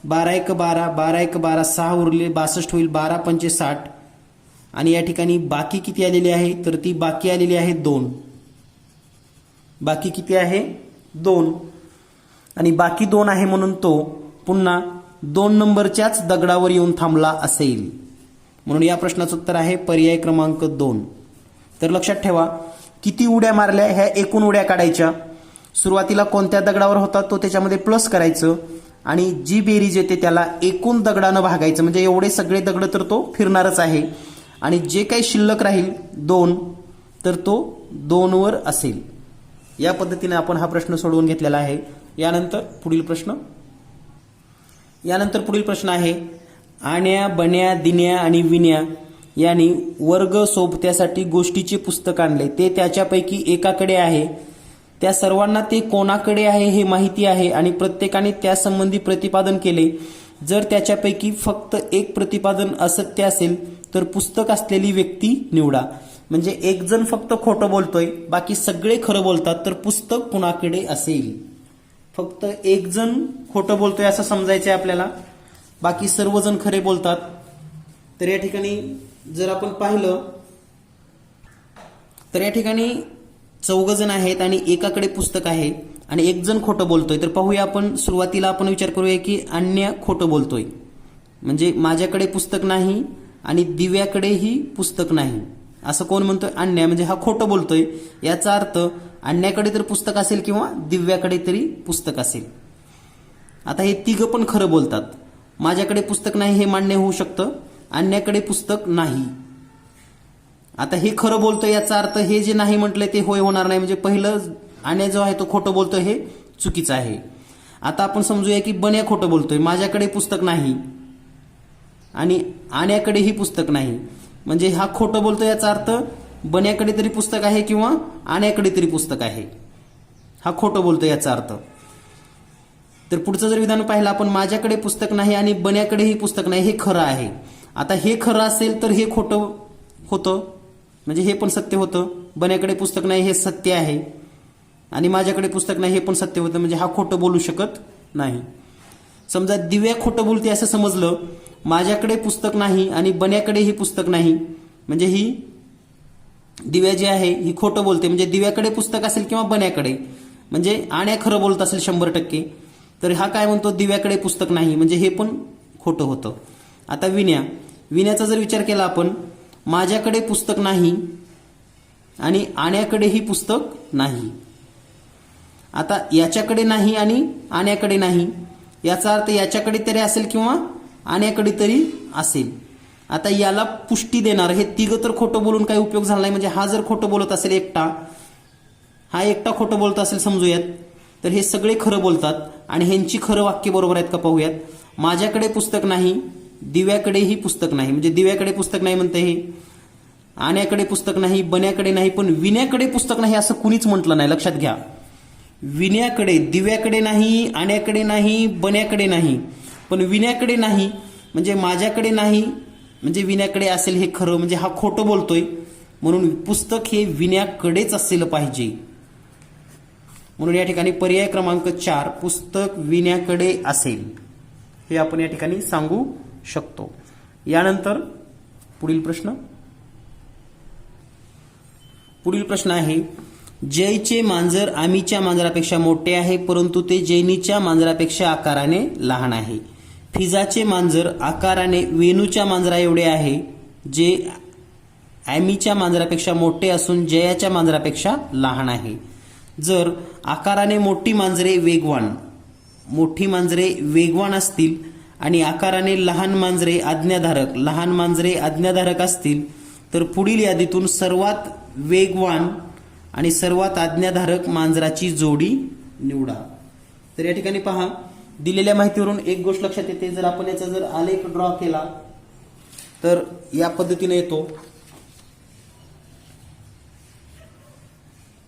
12 1 12, 12 1 12, 6 उरले 62 होईल, 12 पंचे 60. आणि या ठिकाणी बाकी किती आलेली आहे तर ती बाकी आलेली आहे 2. बाकी किती आहे 2, आणि बाकी 2 आहे म्हणून तो पुन्हा 2 नंबरच्याच दगडावर येऊन थांबला असेल. म्हणून या प्रश्नाचं उत्तर आहे पर्याय क्रमांक 2. तर लक्षात ठेवा, किती उड्या मारल्या ह्या एकूण उड्या काढायच्या. सुरुवातीला कोणत्या दगडावर होता तो त्याच्यामध्ये प्लस करायचं आणि जी बेरीज येते त्याला एकूण दगडानं भागायचं. म्हणजे एवढे सगळे दगड तर तो फिरणारच आहे आणि जे काही शिल्लक राहील 2 तर तो 2 वर असेल. या पद्धतीने आपण हा प्रश्न सोडवून घेतलेला आहे. यानंतर पुढील प्रश्न आहे आण्या बन्या दिन्या आणि विन्या यांनी वर्ग सोबत्यासाठी गोष्टीचे पुस्तक आणले. ते त्याच्यापैकी एकाकडे आहे. त्या सर्वांना ते कोणाकडे आहे हे माहिती आहे आणि प्रत्येकाने त्यासंबंधी प्रतिपादन केले. जर त्याच्यापैकी फक्त एक प्रतिपादन असत्य असेल तर पुस्तक असलेली व्यक्ती निवडा. म्हणजे एक जण फक्त खोटं बोलतोय, बाकी सगळे खरं बोलतात, तर पुस्तक कुणाकडे असेल. फक्त एक जण खोटं बोलतोय असं समजायचंय आपल्याला, बाकी सर्वजण खरे बोलतात. तर या ठिकाणी जर आपण पाहिलं तर या ठिकाणी 4 जण आहेत आणि एकाकडे पुस्तक आहे आणि एक जण खोटं बोलतोय. तर पाहूया आपण, सुरुवातीला आपण विचार करूया की अन्य खोटं बोलतोय, म्हणजे माझ्याकडे पुस्तक नाही आणि दिव्याकडेही पुस्तक नाही असं कोण म्हणतोय? अन्य. म्हणजे हा खोटं बोलतोय. याचा अर्थ अन्याकडे तर पुस्तक असेल किंवा दिव्याकडे तरी पुस्तक असेल. आता हे तिघं पण खरं बोलतात. माझ्याकडे पुस्तक नाही हे मान्य होऊ शकतं, अन्याकडे पुस्तक नाही. आता हे खरं बोलतोय याचा अर्थ हे जे नाही म्हटलंय ते होय होणार नाही, म्हणजे पहिलं अन्या जो आहे तो खोटं बोलतोय हे चुकीचं आहे. आता आपण समजूया की बन्या खोटं बोलतोय, माझ्याकडे पुस्तक नाही आणि आण्याकडेही पुस्तक नाही, म्हणजे हा खोटं बोलतोय याचा अर्थ बन्याकडे तरी पुस्तक आहे किंवा आण्याकडे तरी पुस्तक आहे, हा खोटं बोलतोय याचा अर्थ. तर पुढचं जर विधान पाहिलं आपण, माझ्याकडे पुस्तक नाही आणि बन्याकडेही पुस्तक नाही, हे खरं आहे. आता हे खरं असेल तर हे खोटं होतं, म्हणजे हे पण सत्य होतं. बन्याकडे पुस्तक नाही हे सत्य आहे आणि माझ्याकडे पुस्तक नाही हे पण सत्य होतं, म्हणजे हा खोटं बोलू शकत नाही. समजा दिव्या खोटं बोलते असं समजलं, माझ्याकडे पुस्तक नाही आणि बन्याकडेही पुस्तक नाही, म्हणजे ही दिव्या जी आहे ही खोटं बोलते, म्हणजे दिव्याकडे पुस्तक असेल किंवा बन्याकडे, म्हणजे आण्या खरं बोलत असेल 100%, तर हा काय म्हणतो दिव्याकडे पुस्तक नाही, म्हणजे हे पण खोटं होतं. आता विण्याचा जर विचार केला आपण, माझ्याकडे पुस्तक नाही आणि आण्याकडेही पुस्तक नाही. आता याच्याकडे नाही आणि आण्याकडे नाही, याचा अर्थ याच्याकडे तरी असेल किंवा आण्याकडे तरी असेल. आता याला पुष्टी देणार हे तिघं तर खोटं बोलून काही उपयोग झाला नाही, म्हणजे हा जर खोटं बोलत असेल हा एकटा खोटं बोलत असेल समजूयात, तर हे सगळे खरं बोलतात आणि ह्यांची खरं वाक्य बरोबर आहेत का पाहूयात. माझ्याकडे पुस्तक नाही, दिव्याकडेही पुस्तक नाही, म्हणजे दिव्याकडे पुस्तक नाही म्हणते हे, आण्याकडे पुस्तक नाही, बन्याकडे नाही, पण विण्याकडे पुस्तक नाही असं कुणीच म्हटलं नाही, लक्षात घ्या. विण्याकडे, दिव्याकडे नाही, आण्याकडे नाही, बन्याकडे नाही, पण विण्याकडे नाही, म्हणजे माझ्याकडे नाही, म्हणजे विण्याकडे असेल हे खरं, म्हणजे हा खोटं बोलतोय, म्हणून पुस्तक हे विण्याकडेच असलं पाहिजे. म्हणून या ठिकाणी पर्याय क्रमांक 4 पुस्तक विण्याकडे असेल हे आपण या ठिकाणी सांगू शकतो. यानंतर पुढील प्रश्न आहे, जयचे मांजर आमीच्या मांजरापेक्षा मोठे आहे, परंतु ते जैनीच्या मांजरापेक्षा आकाराने लहान आहे. फिजाचे मांजर आकाराने वेणूच्या मांजरा एवढे आहे, जे ॲमीच्या मांजरापेक्षा मोठे असून जयाच्या मांजरापेक्षा लहान आहे. जर आकाराने मोठी मांजरे वेगवान असतील आणि आकाराने लहान मांजरे आज्ञाधारक असतील, तर पुढील यादीतून सर्वात वेगवान आणि सर्वात आज्ञाधारक मांजराची जोडी निवडा. तर या ठिकाणी पहा, दिलेल्या माहितीवरून एक गोष्ट लक्षात येते, जर आपण याचा जर आलेख ड्रॉ केला तर या पद्धतीने येतो.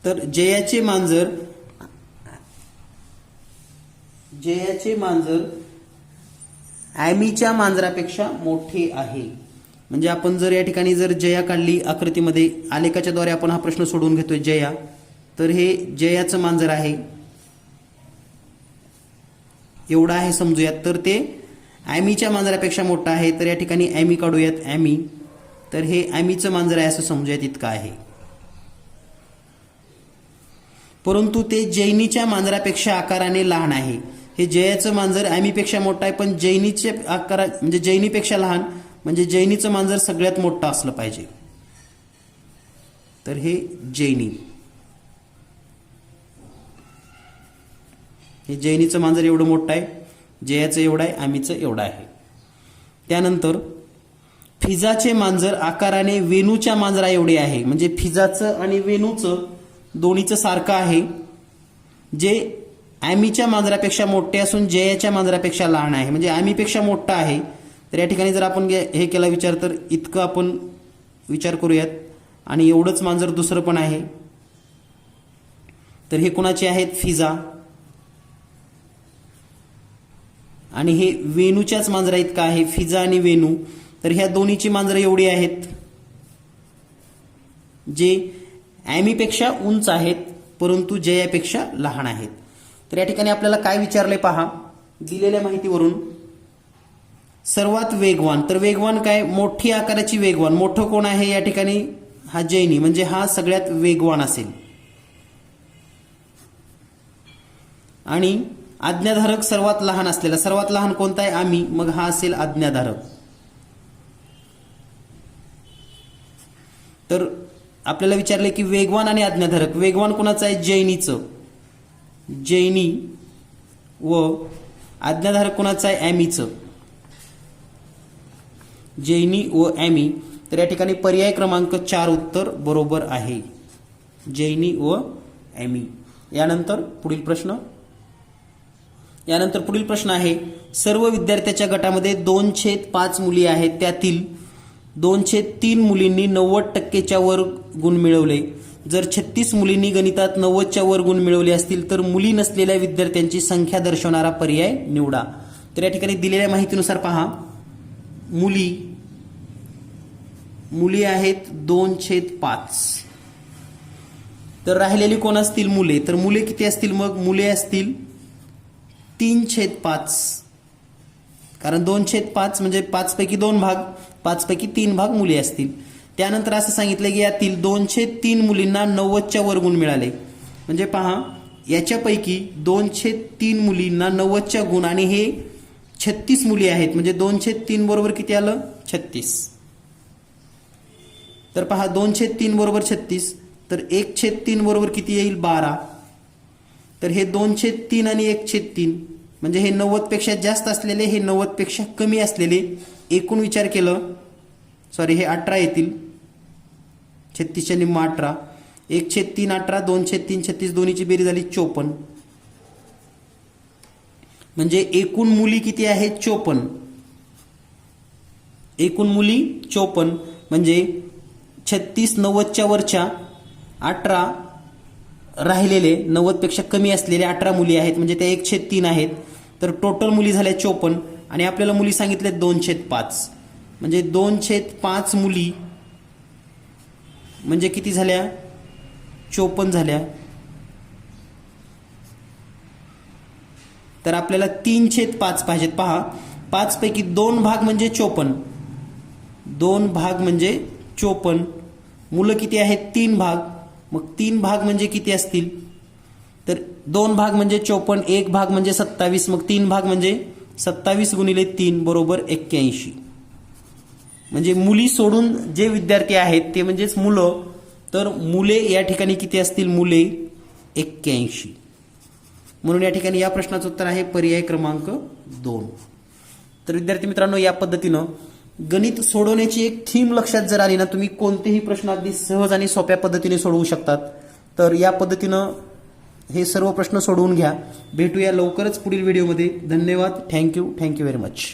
तर जयाचे मांजर ॲमीच्या मांजरापेक्षा मोठे आहे. म्हणजे आपण जर या ठिकाणी जर जया काढली आकृतीमध्ये, आलेखाच्या द्वारे आपण हा प्रश्न सोडवून घेतोय जया, तर हे जयाचं मांजर आहे एवढा आहे समजूयात, तर ते ॲमीच्या मांजरापेक्षा मोठा आहे, तर या ठिकाणी ॲमी काढूयात, ॲमी, तर हे ॲमीचं मांजर आहे असं समजूयात इतकं आहे. परंतु ते जैनीच्या मांजरापेक्षा आकाराने लहान आहे. हे जयाचं मांजर ॲमीपेक्षा मोठं आहे, पण जैनीचे आकारा म्हणजे जैनीपेक्षा लहान, म्हणजे जैनीचं मांजर सगळ्यात मोठं असलं पाहिजे. तर हे जैनी, हे जैनीचं मांजर एवढं मोठं आहे, जयाचं एवढं आहे, ॲमीचं एवढं आहे. त्यानंतर फिजाचे मांजर आकाराने वेणूच्या मांजरा एवढे आहे, म्हणजे फिजाचं आणि वेणूचं दोन्हीचं सारखं आहे, जे ॲमीच्या मांजरापेक्षा मोठे असून जयाच्या मांजरापेक्षा लहान आहे, म्हणजे ॲमीपेक्षा मोठा आहे. तर या ठिकाणी जर आपण हे केला विचार, तर इतकं आपण विचार करूयात, आणि एवढंच मांजर दुसरं पण आहे, तर हे कोणाचे आहेत, फिजा, आणि हे वेणूच्याच मांजरा इतका आहे, फिजा आणि वेणू. तर ह्या दोन्हीची मांजरं एवढी आहेत, जे ॲमीपेक्षा उंच आहेत परंतु जयापेक्षा लहान आहेत. तर या ठिकाणी आपल्याला काय विचारले पहा, दिलेल्या माहितीवरून सर्वात वेगवान, तर वेगवान काय, मोठी आकाराची वेगवान, मोठं कोण आहे या ठिकाणी, हा जैनी, म्हणजे हा सगळ्यात वेगवान असेल. आणि आज्ञाधारक सर्वात लहान असलेला, सर्वात लहान कोणता आहे, आम्ही, मग हा असेल आज्ञाधारक. तर आपल्याला विचारले की वेगवान आणि आज्ञाधारक, वेगवान कोणाचं आहे, जैनीचं, जैनी व आज्ञाधारक कोणाचं आहे? ॲमीचं. जैनी व ॲमी. तर या ठिकाणी पर्याय क्रमांक 4 उत्तर बरोबर आहे. जैनी व ॲमी. यानंतर पुढील प्रश्न आहे, सर्व विद्यार्थ्याच्या गटामध्ये 2/5 मुली आहेत, त्यातील 2/3 मुलींनी 90%च्या वर गुण मिळवले. जर 36 मुलींनी गणितात 90च्या वर गुण मिळवले असतील तर मुली नसलेल्या विद्यार्थ्यांची संख्या दर्शवणारा पर्याय निवडा. तर या ठिकाणी दिलेल्या माहितीनुसार पहा, मुली आहेत 2/5. तर राहिलेली कोण असतील? मुले. तर मुले किती असतील? मग मुले असतील 3/5. कारण 2/5 म्हणजे 5 पैकी 2 भाग, 5 पैकी 3 भाग मुली असतील. त्यानंतर असं सांगितलं की यातील 2/3 मुलींना 90च्या वर गुण मिळाले. म्हणजे पहा, याच्यापैकी 2/3 मुलींना 90च्या गुण आणि हे 36 मुली आहेत, म्हणजे 2/3 बरोबर किती आलं? 36. तर पहा, 2/3 बरोबर 36. तर 1/3 बरोबर किती येईल? 12. तर हे 2/3 आणि 1/3 म्हणजे हे 90पेक्षा जास्त असलेले, हे 90पेक्षा कमी असलेले, एकूण विचार केलं, सॉरी हे 18 येतील. 36च्या निम्मा 18. 1/3 18, 2/3 36, दोन्हीची बेरीज झाली 54. म्हणजे एकूण मुली किती आहेत? 54. एकूण मुली 54 म्हणजे 36 90च्या वरच्या, 18 राहिलेले 90पेक्षा कमी असलेले 18 मुली आहेत, म्हणजे त्या 1/3 आहेत. तर टोटल मुली झाल्या 54 आणि आपल्याला मुली सांगितल्या 2/5. म्हणजे 2/5 मुली म्हणजे किती झाल्या? 54 झाल्या. तर आपल्याला 3/5 पाहिजेत. पहा, 5 पैकी 2 भाग म्हणजे 54. 2 भाग म्हणजे 54. मुलं किती आहेत? 3 भाग. मग 3 भाग म्हणजे किती असतील? तर 2 भाग म्हणजे 54, 1 भाग म्हणजे 27, मग 3 भाग म्हणजे 27 गुणिले 3 बरोबर 81. म्हणजे मुली सोडून जे विद्यार्थी आहेत ते म्हणजेच मुलं. तर मुले या ठिकाणी किती असतील? मुले 81. म्हणून या ठिकाणी या प्रश्नाचं उत्तर आहे पर्याय क्रमांक 2. तर विद्यार्थी मित्रांनो, या पद्धतीनं गणित सोडवण्याची एक थीम लक्षात जर आली ना, तुम्ही कोणतेही प्रश्न अगदी सहज आणि सोप्या पद्धतीने सोडवू शकतात. तर या पद्धतीनं हे सर्व प्रश्न सोडवून घ्या. भेटूया लवकरच पुढील व्हिडिओमध्ये. धन्यवाद. Thank you very much.